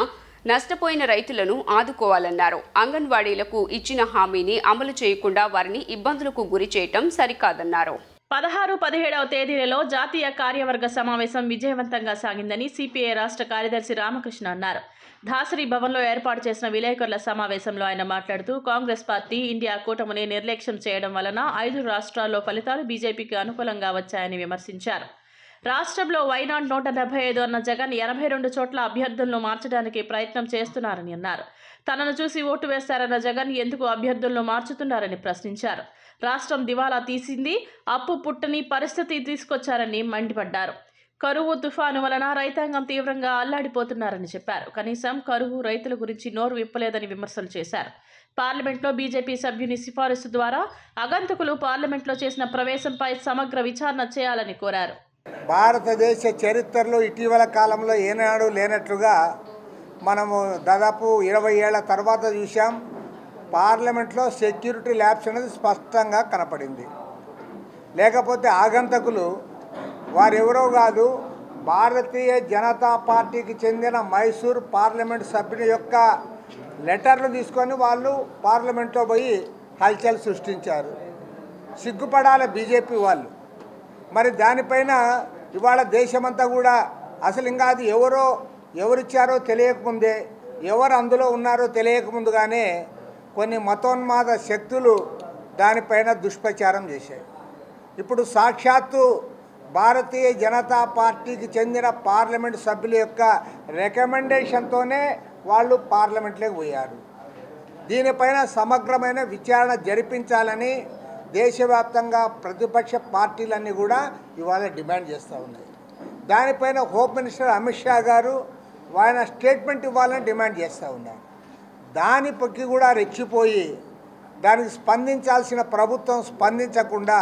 నష్టపోయిన రైతులను ఆదుకోవాలన్నారు. అంగన్వాడీలకు ఇచ్చిన హామీని అమలు చేయకుండా వారిని ఇబ్బందులకు గురి చేయటం సరికాదన్నారు. 16-17వ తేదీలలో జాతీయ కార్యవర్గ సమావేశం విజయవంతంగా సాగిందని సిపిఐ రాష్ట్ర కార్యదర్శి రామకృష్ణ అన్నారు. ధాసరి భవన్లో ఏర్పాటు చేసిన విలేకరుల సమావేశంలో ఆయన మాట్లాడుతూ కాంగ్రెస్ పార్టీ ఇండియా కూటమిని నిర్లక్ష్యం చేయడం వలన 5 రాష్ట్రాల్లో ఫలితాలు బీజేపీకి అనుకూలంగా వచ్చాయని విమర్శించారు. రాష్ట్రంలో వైనాట్ 175 అన్న జగన్ 82 చోట్ల అభ్యర్థులను మార్చడానికి ప్రయత్నం చేస్తున్నారని అన్నారు. తనను చూసి ఓటు వేస్తారన్న జగన్ ఎందుకు అభ్యర్థులను మార్చుతున్నారని ప్రశ్నించారు. రాష్ట్రం దివాలా తీసింది, అప్పు పుట్టని పరిస్థితి తీసుకొచ్చారని మండిపడ్డారు. కరువు తుఫాను వలన రైతాంగం తీవ్రంగా అల్లాడిపోతున్నారని చెప్పారు. కనీసం కరువు రైతుల గురించి నోరు విప్పలేదని విమర్శలు చేశారు. పార్లమెంట్లో బీజేపీ సభ్యుని సిఫారసు ద్వారా అగంతకులు పార్లమెంట్లో చేసిన ప్రవేశంపై సమగ్ర విచారణ చేయాలని కోరారు. భారతదేశ చరిత్రలో ఇటీవల కాలంలో ఏనాడు లేనట్లుగా మనము దాదాపు 20 ఏళ్ల తర్వాత చూసాం. పార్లమెంట్లో సెక్యూరిటీ ల్యాబ్స్ అనేది స్పష్టంగా కనపడింది. లేకపోతే ఆగంతకులు వారెవరో కాదు, భారతీయ జనతా పార్టీకి చెందిన మైసూర్ పార్లమెంట్ సభ్యుని యొక్క లెటర్లు తీసుకొని వాళ్ళు పార్లమెంట్లో పోయి హల్చల్ సృష్టించారు. సిగ్గుపడాలి బీజేపీ వాళ్ళు. మరి దానిపైన ఇవాళ దేశమంతా కూడా అసలు ఇంకా అది ఎవరిచ్చారో తెలియకముందే, ఎవరు అందులో ఉన్నారో తెలియకముందుగానే కొన్ని మతోన్మాద శక్తులు దానిపైన దుష్ప్రచారం చేశాయి. ఇప్పుడు సాక్షాత్తు భారతీయ జనతా పార్టీకి చెందిన పార్లమెంట్ సభ్యుల యొక్క రికమెండేషన్తోనే వాళ్ళు పార్లమెంట్లోకి పోయారు. దీనిపైన సమగ్రమైన విచారణ జరిపించాలని దేశవ్యాప్తంగా ప్రతిపక్ష పార్టీలన్నీ కూడా ఇవాళ డిమాండ్ చేస్తూ ఉన్నాయి. దానిపైన హోమ్ మినిస్టర్ అమిత్ షా గారు ఆయన స్టేట్మెంట్ ఇవ్వాలని డిమాండ్ చేస్తూ ఉన్నారు. దానికి కూడా రెచ్చిపోయి దానికి స్పందించాల్సిన ప్రభుత్వం స్పందించకుండా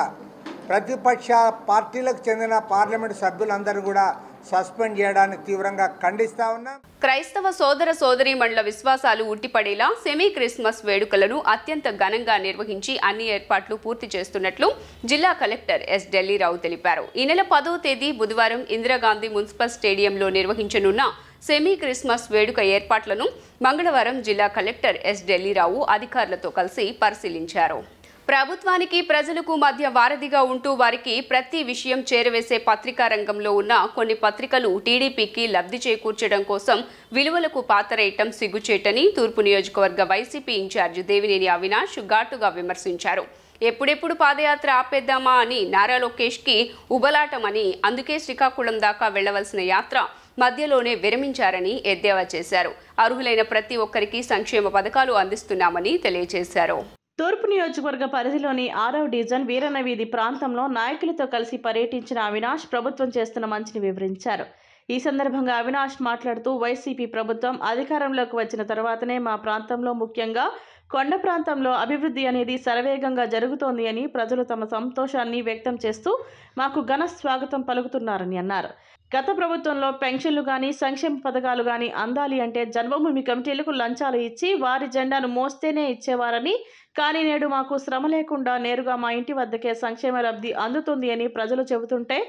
ప్రతిపక్ష పార్టీలకు చెందిన పార్లమెంటు సభ్యులందరూ కూడా సస్పెండ్ చేయడాన్ని తీవ్రంగా ఖండిస్తా ఉన్నాం. క్రైస్తవ సోదర సోదరీమణుల విశ్వాసాలు ఉట్టిపడేలా సెమీ క్రిస్మస్ వేడుకలను అత్యంత ఘనంగా నిర్వహించి అన్ని ఏర్పాట్లు పూర్తి చేస్తున్నట్లు జిల్లా కలెక్టర్ ఎస్ ఢిల్లీరావు తెలిపారు. ఈ నెల 10వ తేదీ బుధవారం ఇందిరాగాంధీ మున్సిపల్ స్టేడియంలో నిర్వహించనున్న సెమీ క్రిస్మస్ వేడుక ఏర్పాట్లను మంగళవారం జిల్లా కలెక్టర్ ఎస్ ఢిల్లీరావు అధికారులతో కలిసి పరిశీలించారు. ప్రభుత్వానికి ప్రజలకు మధ్య వారధిగా ఉంటూ వారికి ప్రతి విషయం చేరవేసే పత్రికా రంగంలో ఉన్న కొన్ని పత్రికలు టీడీపీకి లబ్ధి చేకూర్చడం కోసం విలువలకు పాతరేయటం సిగ్గుచేటని తూర్పు నియోజకవర్గ వైసీపీ ఇన్ఛార్జ్ దేవినేని అవినాష్ ఘాటుగా విమర్శించారు. ఎప్పుడెప్పుడు పాదయాత్ర ఆపేద్దామా అని నారా లోకేష్కి ఉబలాటమని, అందుకే శ్రీకాకుళం దాకా వెళ్లవలసిన యాత్ర మధ్యలోనే విరమించారని ఎద్దేవా చేశారు. అర్హులైన ప్రతి ఒక్కరికి సంక్షేమ పథకాలు అందిస్తున్నామని తెలియజేశారు. తూర్పు నియోజకవర్గ పరిధిలోని 6వ డివిజన్ వీరన్న వీధి ప్రాంతంలో నాయకులతో కలిసి పర్యటించిన అవినాష్ ప్రభుత్వం చేస్తున్న మంచిని వివరించారు. ఈ సందర్భంగా అవినాష్ మాట్లాడుతూ వైసీపీ ప్రభుత్వం అధికారంలోకి వచ్చిన తర్వాతనే మా ప్రాంతంలో ముఖ్యంగా కొండ ప్రాంతంలో అభివృద్ధి అనేది శరవేగంగా జరుగుతోంది అని ప్రజలు తమ సంతోషాన్ని వ్యక్తం చేస్తూ మాకు ఘన స్వాగతం పలుకుతున్నారని అన్నారు. గత ప్రభుత్వంలో పెన్షన్లు కానీ సంక్షేమ పథకాలు కానీ అందాలి అంటే జన్మభూమి కమిటీలకు లంచాలు ఇచ్చి వారి జెండాను మోస్తేనే ఇచ్చేవారని, కానీ నేడు మాకు శ్రమ లేకుండా నేరుగా మా ఇంటి వద్దకే సంక్షేమ లబ్ధి అందుతుంది అని ప్రజలు చెబుతుంటే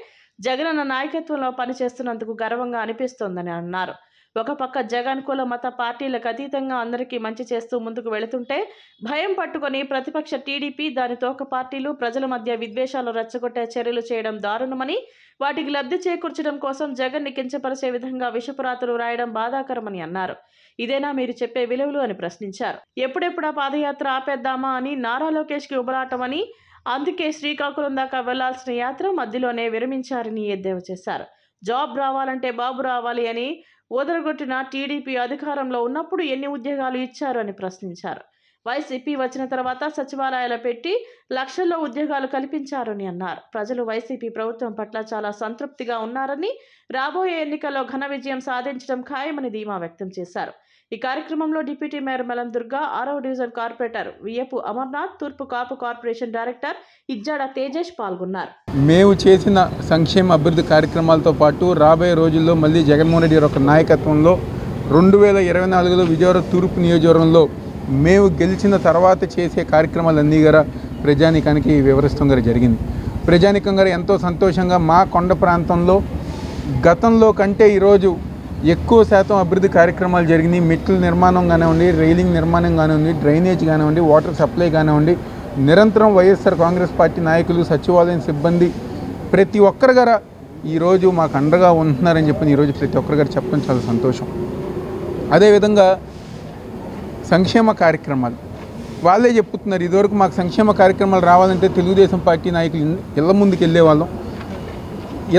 జగనన్న నాయకత్వంలో పనిచేస్తున్నందుకు గర్వంగా అనిపిస్తోందని అన్నారు. ఒక పక్క జగన్ కుల మత పార్టీలకు అతీతంగా అందరికీ మంచి చేస్తూ ముందుకు వెళుతుంటే భయం పట్టుకొని ప్రతిపక్ష టీడీపీ దాని తోక పార్టీలు ప్రజల మధ్య విద్వేషాలు రెచ్చగొట్టే చర్యలు చేయడం దారుణమని, వాటికి లబ్ధి చేకూర్చడం కోసం జగన్ని కించపరిచే విధంగా విషపురాతలు రాయడం బాధాకరమని అన్నారు. ఇదేనా మీరు చెప్పే విలువలు అని ప్రశ్నించారు. ఎప్పుడెప్పుడా పాదయాత్ర ఆపేద్దామా అని నారా లోకేష్కి ఉబలాటమని, అందుకే శ్రీకాకుళం దాకా వెళ్లాల్సిన యాత్ర మధ్యలోనే విరమించారని ఎద్దేవా చేశారు. జాబ్ రావాలంటే బాబు రావాలి అని ఓదరగొట్టిన టీడీపీ అధికారంలో ఉన్నప్పుడు ఎన్ని ఉద్యోగాలు ఇచ్చారు అని ప్రశ్నించారు. వైసీపీ వచ్చిన తర్వాత సచివాలయాలు పెట్టి లక్షల్లో ఉద్యోగాలు కల్పించారని అన్నారు. ప్రజలు వైసీపీ ప్రభుత్వం పట్ల చాలా సంతృప్తిగా ఉన్నారని, రాబోయే ఎన్నికల్లో ఘన విజయం సాధించడం ఖాయమని ధీమా వ్యక్తం చేశారు. ఈ కార్యక్రమంలో డిప్యూటీ మేయర్ మెలం దుర్గా, 6వ డివిజన్ కార్పొరేటర్ వియపు అమర్నాథ్, తూర్పు కాపు కార్పొరేషన్ డైరెక్టర్ ఇజ్జాడ తేజేష్ పాల్గొన్నారు. మేము చేసిన సంక్షేమ అభివృద్ధి కార్యక్రమాలతో పాటు రాబోయే రోజుల్లో మళ్ళీ జగన్మోహన్ రెడ్డి గారి నాయకత్వంలో 2024లో విజయవాడ తూర్పు నియోజకవర్గంలో మేము గెలిచిన తర్వాత చేసే కార్యక్రమాలన్నీ కూడా ప్రజానీకానికి వివరిస్తాం జరిగింది. ప్రజానీకం గారు ఎంతో సంతోషంగా మా కొండ ప్రాంతంలో గతంలో కంటే ఈరోజు ఎక్కువ శాతం అభివృద్ధి కార్యక్రమాలు జరిగినాయి. మెట్ల నిర్మాణం కానివ్వండి, రైలింగ్ నిర్మాణం కానివ్వండి, డ్రైనేజ్ కానివ్వండి, వాటర్ సప్లై కానివ్వండి, నిరంతరం వైఎస్ఆర్ కాంగ్రెస్ పార్టీ నాయకులు, సచివాలయం సిబ్బంది ప్రతి ఒక్కరి గారు ఈరోజు మాకు అండగా ఉంటున్నారని చెప్పి ఈరోజు ప్రతి ఒక్కరి గారు చెప్పడం చాలా సంతోషం. అదేవిధంగా సంక్షేమ కార్యక్రమాలు వాళ్ళే చెప్పుతున్నారు. ఇదివరకు మాకు సంక్షేమ కార్యక్రమాలు రావాలంటే తెలుగుదేశం పార్టీ నాయకులు ఇళ్ళ ముందుకు వెళ్ళేవాళ్ళం.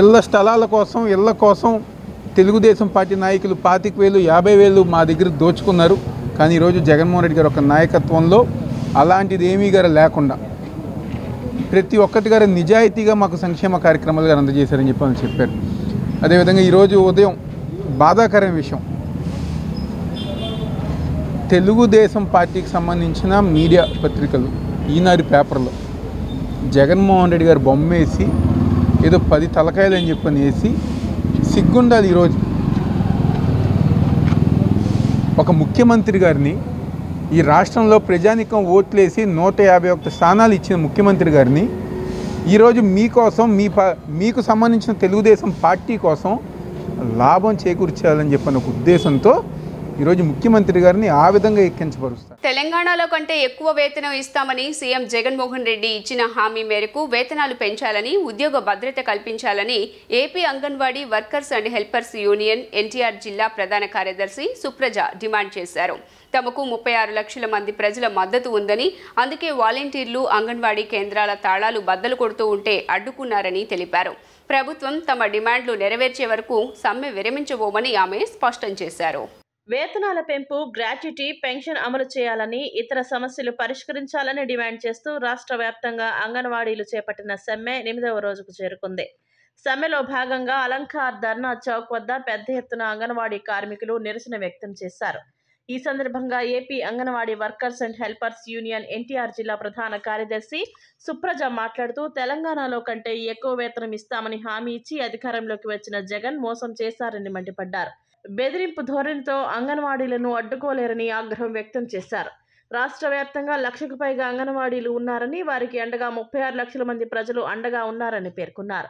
ఇళ్ళ స్థలాల కోసం, ఇళ్ళ కోసం తెలుగుదేశం పార్టీ నాయకులు 25,000, 50,000 మా దగ్గర దోచుకున్నారు. కానీ ఈరోజు జగన్మోహన్ రెడ్డి గారు ఒక నాయకత్వంలో అలాంటిది ఏమీ గారు లేకుండా ప్రతి ఒక్కటి గారు నిజాయితీగా మాకు సంక్షేమ కార్యక్రమాలు గారు అందజేశారని చెప్పి వాళ్ళు చెప్పారు. అదేవిధంగా ఈరోజు ఉదయం బాధాకరమైన విషయం, తెలుగుదేశం పార్టీకి సంబంధించిన మీడియా పత్రికలు, ఈనాడు పేపర్లో జగన్మోహన్ రెడ్డి గారు బొమ్మేసి ఏదో 10 తలకాయలు అని చెప్పని వేసి సిగ్గుండాలి. ఈరోజు ఒక ముఖ్యమంత్రి గారిని, ఈ రాష్ట్రంలో ప్రజానికం ఓట్లేసి 151 స్థానాలు ఇచ్చిన ముఖ్యమంత్రి గారిని ఈరోజు మీకోసం, మీకు సంబంధించిన తెలుగుదేశం పార్టీ కోసం లాభం చేకూర్చాలని చెప్పిన ఒక ఉద్దేశంతో ఈరోజు ముఖ్యమంత్రి గారిని ఆ విధంగా ఎక్కించబరుస్తారు. తెలంగాణలో కంటే ఎక్కువ వేతనం ఇస్తామని సీఎం జగన్మోహన్ రెడ్డి ఇచ్చిన హామీ మేరకు వేతనాలు పెంచాలని, ఉద్యోగ భద్రత కల్పించాలని AP anganwadi workers and helpers union NTR జిల్లా ప్రధాన కార్యదర్శి సుప్రజ డిమాండ్ చేశారు. తమకు 36 లక్షల మంది ప్రజల మద్దతు ఉందని, అందుకే వాలంటీర్లు అంగన్వాడీ కేంద్రాల తాళాలు బద్దలు కొడుతూ ఉంటే అడ్డుకున్నారని తెలిపారు. ప్రభుత్వం తమ డిమాండ్లు నెరవేర్చే వరకు సమ్మె విరమించబోమని ఆమె స్పష్టం చేశారు. వేతనాల పెంపు, గ్రాట్యుటీ, పెన్షన్ అమలు చేయాలని, ఇతర సమస్యలు పరిష్కరించాలని డిమాండ్ చేస్తూ రాష్ట్ర వ్యాప్తంగా అంగన్వాడీలు చేపట్టిన సమ్మె 8వ రోజుకు చేరుకుంది. సమ్మెలో భాగంగా అలంకార్ ధర్నా చౌక్ వద్ద పెద్ద ఎత్తున అంగన్వాడీ కార్మికులు నిరసన వ్యక్తం చేశారు. ఈ సందర్భంగా AP anganwadi workers and helpers union NTR జిల్లా ప్రధాన కార్యదర్శి సుప్రజ మాట్లాడుతూ, తెలంగాణలో కంటే ఎక్కువ వేతనం ఇస్తామని హామీ ఇచ్చి అధికారంలోకి వచ్చిన జగన్ మోసం చేశారని మండిపడ్డారు. బెదిరింపు ధోరణితో అంగన్వాడీలను అడ్డుకోలేరని ఆగ్రహం వ్యక్తం చేశారు. రాష్ట్ర వ్యాప్తంగా 1,00,000కు పైగా అంగన్వాడీలు ఉన్నారని, వారికి అండగా 36 లక్షల మంది ప్రజలు అండగా ఉన్నారని పేర్కొన్నారు.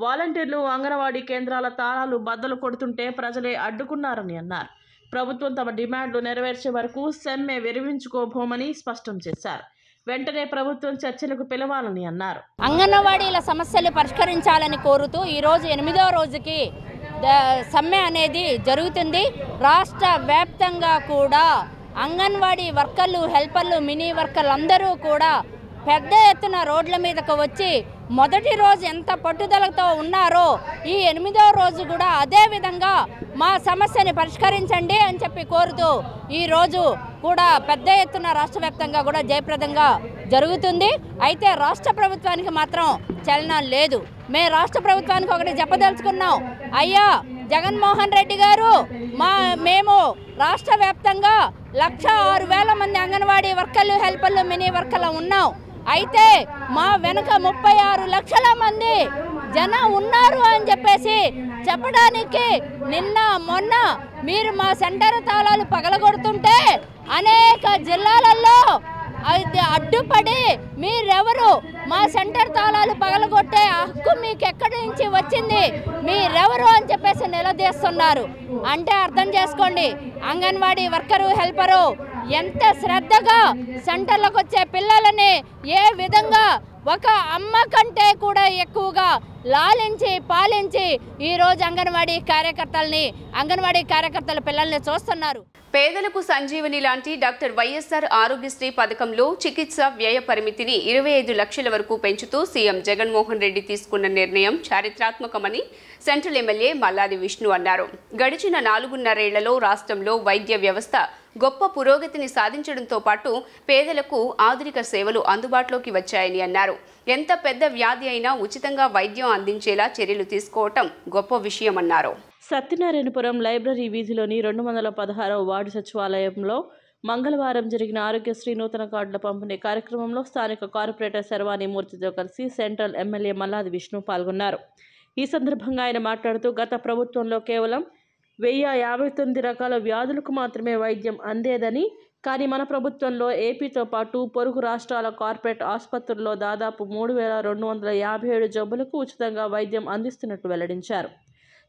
వాలంటీర్లు అంగన్వాడీ కేంద్రాల తాళాలు బద్దలు కొడుతుంటే ప్రజలే అడ్డుకున్నారని అన్నారు. ప్రభుత్వం తమ డిమాండ్లు నెరవేర్చే వరకు సమ్మె విరమించుకోబోమని స్పష్టం చేశారు. వెంటనే ప్రభుత్వం చర్చలకు పిలవాలని అన్నారు. అంగన్వాడీల సమస్యలు పరిష్కరించాలని కోరుతూ ఈరోజు 8వ రోజుకి సమ్మె అనేది జరుగుతుంది. రాష్ట్ర వ్యాప్తంగా కూడా అంగన్వాడీ వర్కర్లు, హెల్పర్లు, మినీ వర్కర్లు అందరూ కూడా పెద్ద ఎత్తున రోడ్ల మీదకు వచ్చి మొదటి రోజు ఎంత పట్టుదలతో ఉన్నారో ఈ 8వ రోజు కూడా అదే విధంగా మా సమస్యని పరిష్కరించండి అని చెప్పి కోరుతూ ఈరోజు కూడా పెద్ద ఎత్తున రాష్ట్ర వ్యాప్తంగా కూడా జయప్రదంగా జరుగుతుంది. అయితే రాష్ట్ర ప్రభుత్వానికి మాత్రం చలనం లేదు. మేము రాష్ట్ర ప్రభుత్వానికి ఒకటి చెప్పదలుచుకున్నాం. అయ్యా జగన్మోహన్ రెడ్డి గారు, మేము రాష్ట్ర వ్యాప్తంగా 1,06,000 మంది అంగన్వాడీ వర్కర్లు, హెల్పర్లు, మినీ వర్కర్లు ఉన్నాం. అయితే మా వెనక 36 లక్షల మంది జనం ఉన్నారు అని చెప్పేసి చెప్పడానికి నిన్న మొన్న మీరు మా సెంటర్ తాళాలు పగలగొడుతుంటే అనేక జిల్లాలలో అడ్డుపడి మీరెవరు, మా సెంటర్ తాళాలు పగలగొట్టే హక్కు మీకు ఎక్కడి నుంచి వచ్చింది, మీరెవరు అని చెప్పేసి నిలదీస్తున్నారు. అంటే అర్థం చేసుకోండి, అంగన్వాడీ వర్కరు, హెల్పరు ఎంత శ్రద్ధగా సెంటర్లకు వచ్చే పిల్లలని ఏ విధంగా ఒక అమ్మ కంటే కూడా ఎక్కువగా లాలించి పాలించి ఈరోజు అంగన్వాడీ కార్యకర్తల పిల్లల్ని చూస్తున్నారు. పేదలకు సంజీవని లాంటి డాక్టర్ వైఎస్ఆర్ ఆరోగ్యశ్రీ పథకంలో చికిత్స వ్యయ పరిమితిని 25 లక్షల వరకు పెంచుతూ సీఎం జగన్మోహన్ రెడ్డి తీసుకున్న నిర్ణయం చారిత్రాత్మకమని సెంట్రల్ ఎమ్మెల్యే మల్లాది విష్ణు అన్నారు. గడిచిన 4.5 ఏళ్లలో రాష్ట్రంలో వైద్య వ్యవస్థ గొప్ప పురోగతిని సాధించడంతో పాటు పేదలకు ఆధునిక సేవలు అందుబాటులోకి వచ్చాయని అన్నారు. ఎంత పెద్ద వ్యాధి అయినా ఉచితంగా వైద్యం అందించేలా చర్యలు తీసుకోవటం గొప్ప విషయమన్నారు. సత్యనారాయణపురం లైబ్రరీ వీధిలోని 216వ వార్డు సచివాలయంలో మంగళవారం జరిగిన ఆరోగ్యశ్రీ నూతన కార్డుల పంపిణీ కార్యక్రమంలో స్థానిక కార్పొరేటర్ శర్వాణి మూర్తితో కలిసి సెంట్రల్ ఎమ్మెల్యే మల్లాది విష్ణు పాల్గొన్నారు. ఈ సందర్భంగా ఆయన మాట్లాడుతూ, గత ప్రభుత్వంలో కేవలం 1059 రకాల వ్యాధులకు మాత్రమే వైద్యం అందేదని, కానీ మన ప్రభుత్వంలో ఏపీతో పాటు పొరుగు రాష్ట్రాల కార్పొరేట్ ఆసుపత్రుల్లో దాదాపు 3257 జబ్బులకు ఉచితంగా వైద్యం అందిస్తున్నట్లు వెల్లడించారు.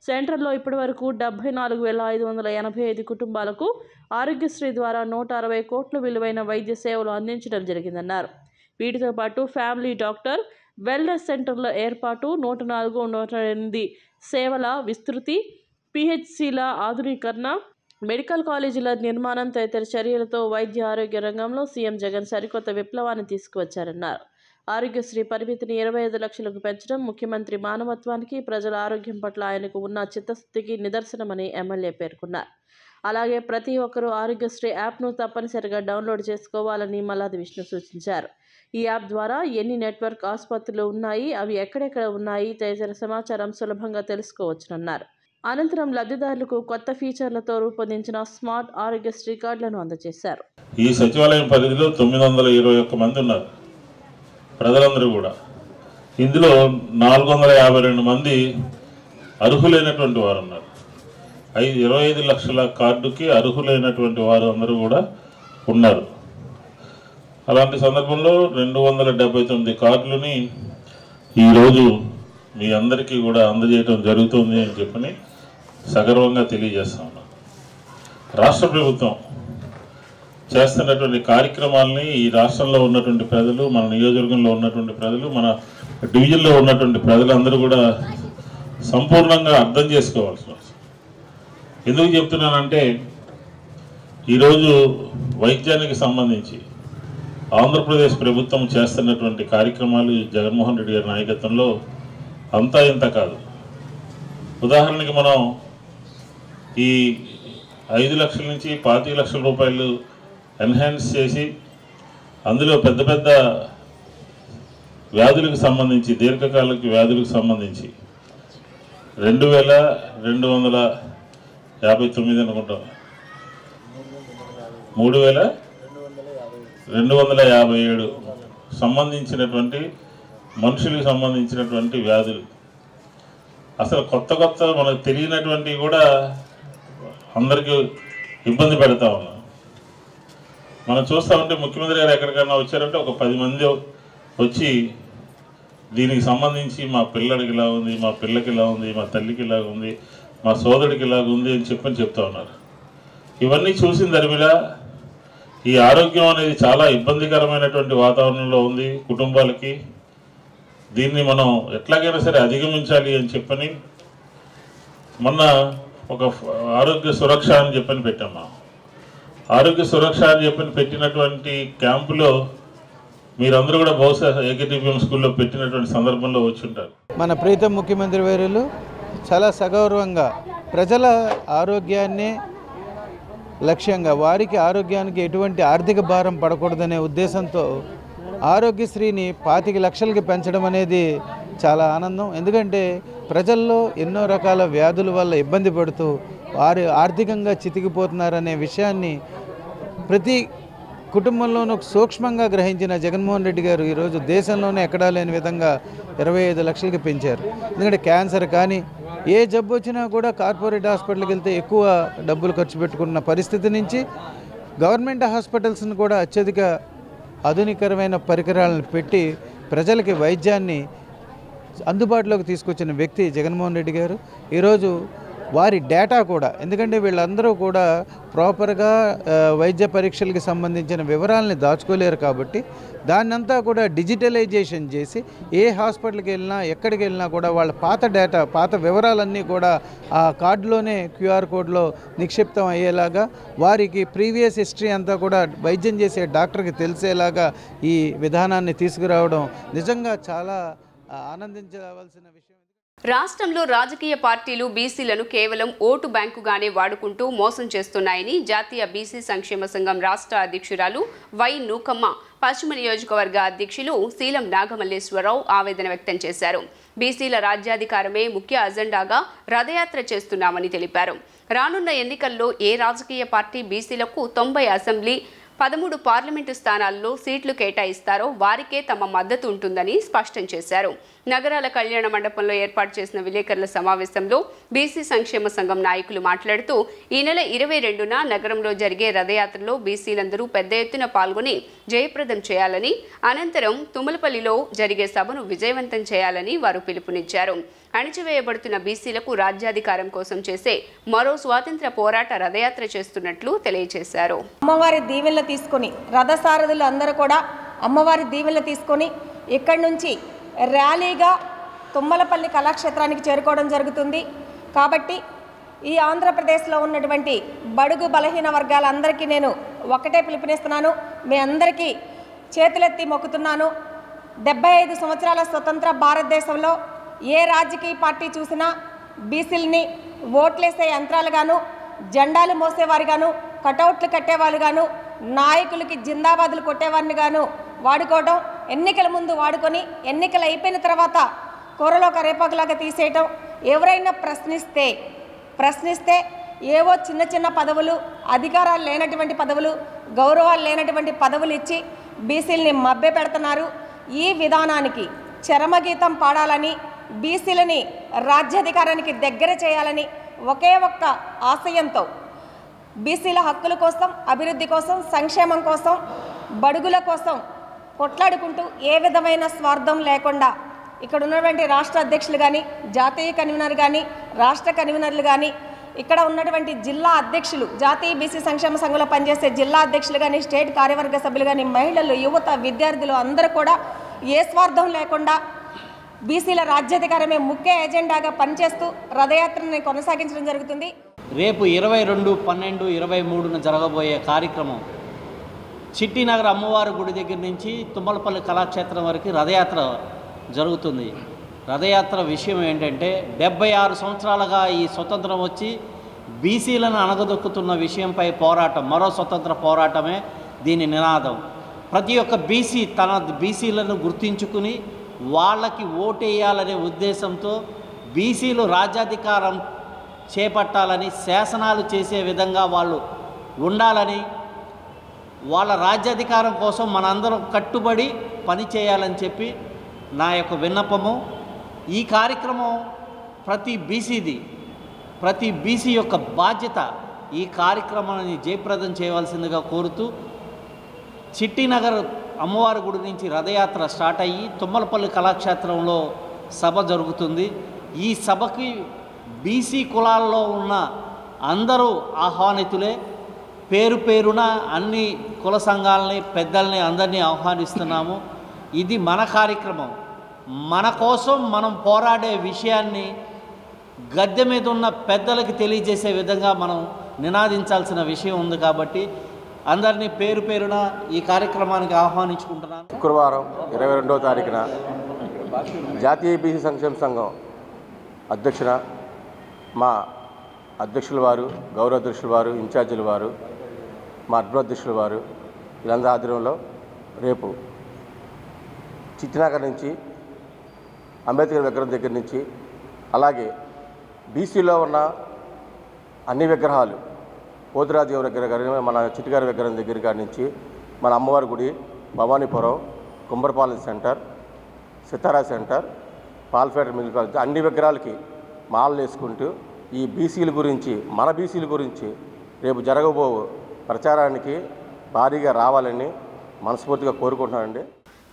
సెంటర్లో ఇప్పటివరకు 74,585 కుటుంబాలకు ఆరోగ్యశ్రీ ద్వారా 160 కోట్ల విలువైన వైద్య సేవలు అందించడం జరిగిందన్నారు. వీటితో పాటు ఫ్యామిలీ డాక్టర్, వెల్నెస్ సెంటర్ల ఏర్పాటు, 104, 108 సేవల విస్తృతి, పిహెచ్సిల ఆధునీకరణ, మెడికల్ కాలేజీల నిర్మాణం తదితర చర్యలతో వైద్య ఆరోగ్య రంగంలో సీఎం జగన్ సరికొత్త విప్లవాన్ని తీసుకువచ్చారన్నారు. ఆరోగ్యశ్రీ పరిమితిని 25 లక్షలకు పెంచడం ముఖ్యమంత్రి మానవత్వానికి, ప్రజల ఆరోగ్యం పట్ల ఆయనకు ఉన్న చిత్తశుద్ధికి నిదర్శనమని ఎమ్మెల్యే పేర్కొన్నారు. అలాగే ప్రతి ఒక్కరూ ఆరోగ్యశ్రీ యాప్ను తప్పనిసరిగా డౌన్లోడ్ చేసుకోవాలని మల్లాది విష్ణు సూచించారు. ఈ యాప్ ద్వారా ఎన్ని నెట్వర్క్ ఆసుపత్రులు ఉన్నాయి, అవి ఎక్కడెక్కడ ఉన్నాయి తదితర సమాచారం సులభంగా తెలుసుకోవచ్చునన్నారు. అనంతరం లబ్ధిదారులకు కొత్త ఫీచర్లతో రూపొందించిన స్మార్ట్ ఆరోగ్యశ్రీ కార్డులను అందజేశారు. ఈ సచివాలయం పరిధిలో 921 మంది ఉన్నారు ప్రజలందరూ కూడా. ఇందులో 452 మంది అర్హులైనటువంటి వారు ఉన్నారు. 25 లక్షల కార్డుకి అర్హులైనటువంటి వారు అందరూ కూడా ఉన్నారు. అలాంటి సందర్భంలో 279 కార్డులని ఈరోజు మీ అందరికీ కూడా అందజేయడం జరుగుతుంది అని చెప్పని సగర్వంగా తెలియజేస్తా ఉన్నాను. రాష్ట్ర ప్రభుత్వం చేస్తున్నటువంటి కార్యక్రమాలని ఈ రాష్ట్రంలో ఉన్నటువంటి ప్రజలు, మన నియోజకవర్గంలో ఉన్నటువంటి ప్రజలు, మన డివిజన్లో ఉన్నటువంటి ప్రజలందరూ కూడా సంపూర్ణంగా అర్థం చేసుకోవాల్సిన అవసరం. ఎందుకు చెప్తున్నానంటే ఈరోజు వైద్యానికి సంబంధించి ఆంధ్రప్రదేశ్ ప్రభుత్వం చేస్తున్నటువంటి కార్యక్రమాలు జగన్మోహన్ రెడ్డి గారి నాయకత్వంలో అంతా ఇంత కాదు. ఉదాహరణకి మనం ఈ 5 లక్షల నుంచి 25 లక్షల రూపాయలు ఎన్హాన్స్ చేసి అందులో పెద్ద పెద్ద వ్యాధులకు సంబంధించి, దీర్ఘకాలిక వ్యాధులకు సంబంధించి 2259 అనుకుంటాం, 3257 సంబంధించినటువంటి మనుషులకు సంబంధించినటువంటి వ్యాధులు. అసలు కొత్త మనకు తెలియనటువంటివి కూడా అందరికీ ఇబ్బంది పెడతా ఉన్నాం. మనం చూస్తూ ఉంటే ముఖ్యమంత్రి గారు ఎక్కడికైనా వచ్చారంటే ఒక 10 మంది వచ్చి దీనికి సంబంధించి మా పిల్లడికి ఇలా ఉంది, మా పిల్లకి ఇలా ఉంది, మా తల్లికి ఇలా ఉంది, మా సోదరుడికి ఇలాగ ఉంది అని చెప్తా ఉన్నారు. ఇవన్నీ చూసిన దరిమిలా ఈ ఆరోగ్యం అనేది చాలా ఇబ్బందికరమైనటువంటి వాతావరణంలో ఉంది కుటుంబాలకి. దీన్ని మనం ఎట్లాగైనా సరే అధిగమించాలి అని చెప్పని మొన్న ఒక ఆరోగ్య సురక్ష అని చెప్పని పెట్టాము. ఆరోగ్య సురక్ష అని చెప్పని పెట్టినటువంటి క్యాంపులో మీరందరూ కూడా బహుశా ఏకటీపీఎం స్కూల్లో పెట్టినటువంటి సందర్భంలో వచ్చి ఉంటారు. మన ప్రీతం ముఖ్యమంత్రి వర్యులు చాలా సగౌరవంగా ప్రజల ఆరోగ్యాన్ని లక్ష్యంగా, వారికి ఆరోగ్యానికి ఎటువంటి ఆర్థిక భారం పడకూడదనే ఉద్దేశంతో ఆరోగ్యశ్రీని 25 లక్షలకి పెంచడం అనేది చాలా ఆనందం. ఎందుకంటే ప్రజల్లో ఎన్నో రకాల వ్యాధుల వల్ల ఇబ్బంది పడుతూ వారు ఆర్థికంగా చితికిపోతున్నారనే విషయాన్ని ప్రతి కుటుంబంలోనూ సూక్ష్మంగా గ్రహించిన జగన్మోహన్ రెడ్డి గారు ఈరోజు దేశంలోనే ఎక్కడా లేని విధంగా 25 లక్షలకి పెంచారు. ఎందుకంటే క్యాన్సర్ కానీ ఏ జబ్బు వచ్చినా కూడా కార్పొరేట్ హాస్పిటల్కి వెళ్తే ఎక్కువ డబ్బులు ఖర్చు పెట్టుకున్న పరిస్థితి నుంచి గవర్నమెంట్ హాస్పిటల్స్ని కూడా అత్యధిక ఆధునికరమైన పరికరాలను పెట్టి ప్రజలకి వైద్యాన్ని అందుబాటులోకి తీసుకొచ్చిన వ్యక్తి జగన్మోహన్ రెడ్డి గారు. ఈరోజు వారి డేటా కూడా, ఎందుకంటే వీళ్ళందరూ కూడా ప్రాపర్గా వైద్య పరీక్షలకు సంబంధించిన వివరాలని దాచుకోలేరు కాబట్టి దాన్నంతా కూడా డిజిటలైజేషన్ చేసి ఏ హాస్పిటల్కి వెళ్ళినా ఎక్కడికి వెళ్ళినా కూడా వాళ్ళ పాత డేటా, పాత వివరాలన్నీ కూడా ఆ కార్డులోనే క్యూఆర్ కోడ్లో నిక్షిప్తం అయ్యేలాగా, వారికి ప్రీవియస్ హిస్టరీ అంతా కూడా వైద్యం చేసే డాక్టర్కి తెలిసేలాగా ఈ విధానాన్ని తీసుకురావడం నిజంగా చాలా ఆనందించవలసిన విషయం. రాష్ట్రంలో రాజకీయ పార్టీలు బీసీలను కేవలం ఓటు బ్యాంకుగానే వాడుకుంటూ మోసం చేస్తున్నాయని జాతీయ బీసీ సంక్షేమ సంఘం రాష్ట్ర అధ్యక్షురాలు వై నూకమ్మ, పశ్చిమ నియోజకవర్గ అధ్యక్షులు శీలం నాగమల్లేశ్వరరావు ఆవేదన వ్యక్తం చేశారు. బీసీల రాజ్యాధికారమే ముఖ్య అజెండాగా రథయాత్ర చేస్తున్నామని తెలిపారు. రానున్న ఎన్నికల్లో ఏ రాజకీయ పార్టీ బీసీలకు 90 అసెంబ్లీ 13 పార్లమెంటు స్థానాల్లో సీట్లు కేటాయిస్తారో వారికే తమ మద్దతు ఉంటుందని స్పష్టం చేశారు. నగరాల కళ్యాణ మండపంలో ఏర్పాటు చేసిన విలేకరుల సమావేశంలో బీసీ సంక్షేమ సంఘం నాయకులు మాట్లాడుతూ ఈ నెల 22న నగరంలో జరిగే రథయాత్రలో బీసీలందరూ పెద్ద ఎత్తున పాల్గొని జయప్రదం చేయాలని, అనంతరం తుమ్మలపల్లిలో జరిగే సభను విజయవంతం చేయాలని వారు పిలుపునిచ్చారు. అణిచివేయబడుతున్న బీసీలకు రాజ్యాధికారం కోసం చేసే మరో స్వాతంత్ర పోరాట రథయాత్ర చేస్తున్నట్లు తెలియజేశారు. అమ్మవారి దీవెనలు తీసుకుని రథసారథులు అందరూ కూడా అమ్మవారి దీవెనలు తీసుకొని ఇక్కడి నుంచి ర్యాలీగా తుమ్మలపల్లి కళాక్షేత్రానికి చేరుకోవడం జరుగుతుంది. కాబట్టి ఈ ఆంధ్రప్రదేశ్లో ఉన్నటువంటి బడుగు బలహీన వర్గాలందరికీ నేను ఒకటే పిలుపునిస్తున్నాను. మీ అందరికీ చేతులెత్తి మొక్కుతున్నాను. 75 సంవత్సరాల స్వతంత్ర భారతదేశంలో ఏ రాజకీయ పార్టీ చూసినా బీసీలని ఓట్లేసే యంత్రాలుగాను, జెండాలు మోసేవారుగాను, కటౌట్లు కట్టేవాళ్ళుగాను, నాయకులకి జిందాబాదులు కొట్టేవారిని గాను వాడుకోవడం, ఎన్నికల ముందు వాడుకొని ఎన్నికలు అయిపోయిన తర్వాత కూరలో కరేపాకులాగా తీసేయటం, ఎవరైనా ప్రశ్నిస్తే ఏవో చిన్న చిన్న పదవులు, అధికారాలు లేనటువంటి పదవులు, గౌరవాలు లేనటువంటి పదవులు ఇచ్చి బీసీలని మభ్య పెడుతున్నారు. ఈ విధానానికి చరమగీతం పాడాలని, బీసీలని రాజ్యాధికారానికి దగ్గర చేయాలని ఒకే ఒక్క ఆశయంతో బీసీల హక్కుల కోసం, అభివృద్ధి కోసం, సంక్షేమం కోసం, బడుగుల కోసం కొట్లాడుకుంటూ ఏ విధమైన స్వార్థం లేకుండా ఇక్కడ ఉన్నటువంటి రాష్ట్ర అధ్యక్షులు కానీ, జాతీయ కన్వీనర్ కానీ, రాష్ట్ర కన్వీనర్లు కానీ, ఇక్కడ ఉన్నటువంటి జిల్లా అధ్యక్షులు, జాతీయ బీసీ సంక్షేమ సంఘంలో పనిచేసే జిల్లా అధ్యక్షులు కానీ, స్టేట్ కార్యవర్గ సభ్యులు కానీ, మహిళలు, యువత, విద్యార్థులు అందరూ కూడా ఏ స్వార్థం లేకుండా బీసీల రాజ్యాధికారమే ముఖ్య ఎజెండాగా పనిచేస్తూ రథయాత్రని కొనసాగించడం జరుగుతుంది. రేపు 22/12/23 జరగబోయే కార్యక్రమం చిట్టినగర్ అమ్మవారి గుడి దగ్గర నుంచి తుమ్మలపల్లి కళాక్షేత్రం వరకు రథయాత్ర జరుగుతుంది. రథయాత్ర విషయం ఏంటంటే 76 సంవత్సరాలుగా ఈ స్వతంత్రం వచ్చి బీసీలను అణగదొక్కుతున్న విషయంపై పోరాటం, మరో స్వతంత్ర పోరాటమే దీని నినాదం. ప్రతి ఒక్క బీసీ తన బీసీలను గుర్తించుకుని వాళ్ళకి ఓటేయాలనే ఉద్దేశంతో బీసీలు రాజ్యాధికారం చేపట్టాలని, శాసనాలు చేసే విధంగా వాళ్ళు ఉండాలని, వాళ్ళ రాజ్యాధికారం కోసం మనందరం కట్టుబడి పనిచేయాలని చెప్పి నా యొక్క విన్నపము. ఈ కార్యక్రమం ప్రతి బీసీ యొక్క బాధ్యత. ఈ కార్యక్రమాన్ని జయప్రదం చేయవలసిందిగా కోరుతూ చిట్టినగర్ అమ్మవారి గుడి నుంచి రథయాత్ర స్టార్ట్ అయ్యి తుమ్మలపల్లి కళాక్షేత్రంలో సభ జరుగుతుంది. ఈ సభకి బీసీ కులాల్లో ఉన్న అందరూ ఆహ్వానితులే. పేరు పేరున అన్ని కుల సంఘాలని, పెద్దల్ని అందరినీ ఆహ్వానిస్తున్నాము. ఇది మన కార్యక్రమం. మన కోసం మనం పోరాడే విషయాన్ని గద్దె మీద ఉన్న పెద్దలకి తెలియజేసే విధంగా మనం నినాదించాల్సిన విషయం ఉంది. కాబట్టి అందరినీ పేరు పేరున ఈ కార్యక్రమానికి ఆహ్వానించుకుంటున్నాను. శుక్రవారం 22వ తారీఖున జాతీయ బీసీ సంక్షేమ సంఘం అధ్యక్షున మా అధ్యక్షుల వారు, గౌరవ అధ్యక్షుల వారు, ఇన్ఛార్జీల వారు, మా అధ్యక్షుల వారు వీళ్ళందరి ఆధ్వర్యంలో రేపు చిట్టినగర్ నుంచి అంబేద్కర్ విగ్రహం దగ్గర నుంచి, అలాగే బీసీలో ఉన్న అన్ని విగ్రహాలు, పోతురాజు గారి విగ్రహం, మన చిట్టిగారి విగ్రహం దగ్గర కాడి నుంచి మన అమ్మవారి గుడి, భవానీపురం, కుంభరపాలెం సెంటర్, సితారా సెంటర్, పాల్ఫేటర్ మిల్ కాలేజ్ అన్ని విగ్రహాలకి మాలలు వేసుకుంటూ ఈ బీసీల గురించి, మన బీసీల గురించి రేపు జరగబో ప్రచారానికి భారీగా రావాలని మనస్ఫూర్తిగా కోరుకుంటున్నానండి.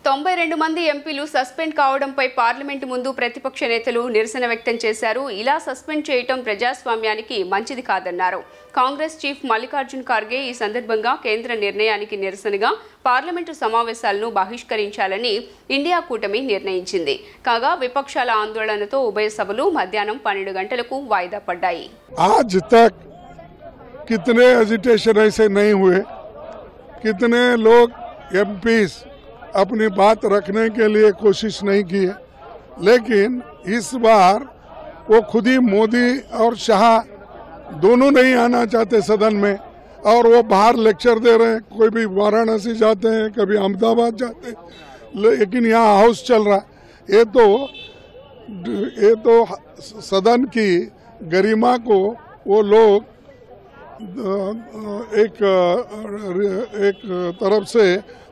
92 మంది ఎంపీలు సస్పెండ్ కావడంపై పార్లమెంటు ముందు ప్రతిపక్ష నేతలు నిరసన వ్యక్తం చేశారు. ఇలా సస్పెండ్ చేయటం ప్రజాస్వామ్యానికి మంచిది కాదన్నారు. కాంగ్రెస్ చీఫ్ మల్లికార్జున్ ఖార్గే ఈ సందర్భంగా కేంద్ర నిర్ణయానికి నిరసనగా పార్లమెంటు సమావేశాలను బహిష్కరించాలని ఇండియా కూటమి నిర్ణయించింది. కాగా విపక్షాల ఆందోళనతో ఉభయ సభలు మధ్యాహ్నం 12 గంటలకు వాయిదా పడ్డాయి. आज तक कितने एजिटेशन ऐसे नहीं हुए, कितने लोग एमपीज अपनी बात रखने के लिए कोशिश नहीं की है, लेकिन इस बार वो खुद ही मोदी और शाह दोनों नहीं आना चाहते सदन में, और वो बाहर लेक्चर दे रहे हैं. कोई भी वाराणसी जाते हैं, कभी अहमदाबाद जाते हैं, लेकिन यहाँ हाउस चल रहा है. ये तो सदन की गरिमा को वो लोग एक तरफ से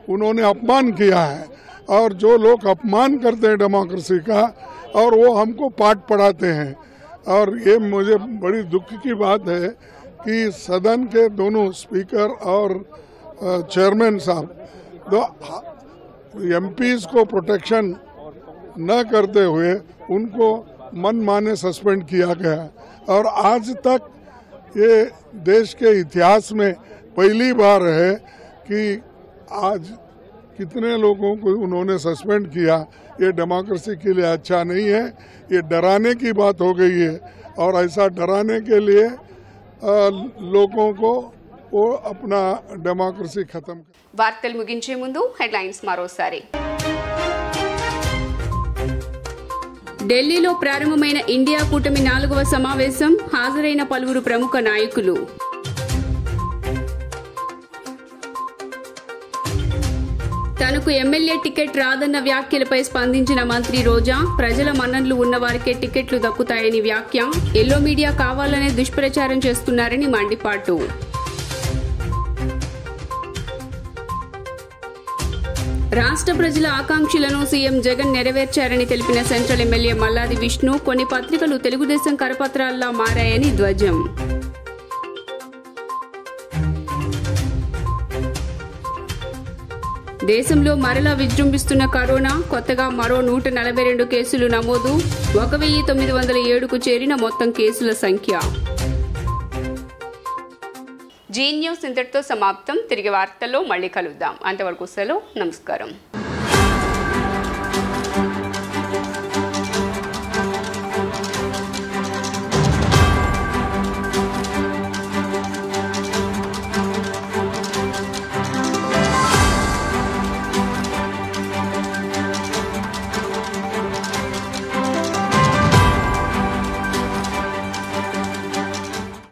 उन्होंने अपमान किया है, और जो लोग अपमान करते हैं डेमोक्रेसी का, और वो हमको पाठ पढ़ाते हैं. और ये मुझे बड़ी दुख की बात है कि सदन के दोनों स्पीकर और चेयरमैन साहब एमपीज को प्रोटेक्शन न करते हुए उनको मन माने सस्पेंड किया गया. और आज तक ये देश के इतिहास में पहली बार है कि आज कितने लोगों को उन्होंने सस्पेंड किया। ये डेमोक्रेसी के लिए अच्छा नहीं है, ये डराने की बात हो गई है और ऐसा डराने के लिए लोगों को वो अपना डेमोक्रेसी खत्म। వార్తలు ముగించే ముందు హెడ్లైన్స్ మరోసారి. ఢిల్లీలో ప్రారంభమైన ఇండియా కూటమి 4వ సమావేశం, హాజరైన పలువురు ప్రముఖ నాయకులు. తనకు ఎమ్మెల్యే టికెట్ రాదన్న వ్యాఖ్యలపై స్పందించిన మంత్రి రోజా, ప్రజల మన్ననలు ఉన్నవారికే టికెట్లు దక్కుతాయని వ్యాఖ్య. ఎల్లో మీడియా కావాలనే దుష్ప్రచారం చేస్తున్నారని మండిపాటు. రాష్ట్ర ప్రజల ఆకాంక్షలను సీఎం జగన్ నెరవేర్చారని తెలిపిన సెంట్రల్ ఎమ్మెల్యే మల్లాది విష్ణు, కొన్ని పత్రికలు తెలుగుదేశం కరపత్రాల్లా మారాయని ధ్వజం. దేశంలో మరలా విజృంభిస్తున్న కరోనా, కొత్తగా మరో 142 కేసులు నమోదు, 1907కు చేరిన మొత్తం కేసుల సంఖ్య. జీ న్యూస్ ఇంతటితో సమాప్తం. తిరిగి వార్తల్లో మళ్ళీ కలుద్దాం. అంతవరకు సెలవు. నమస్కారం.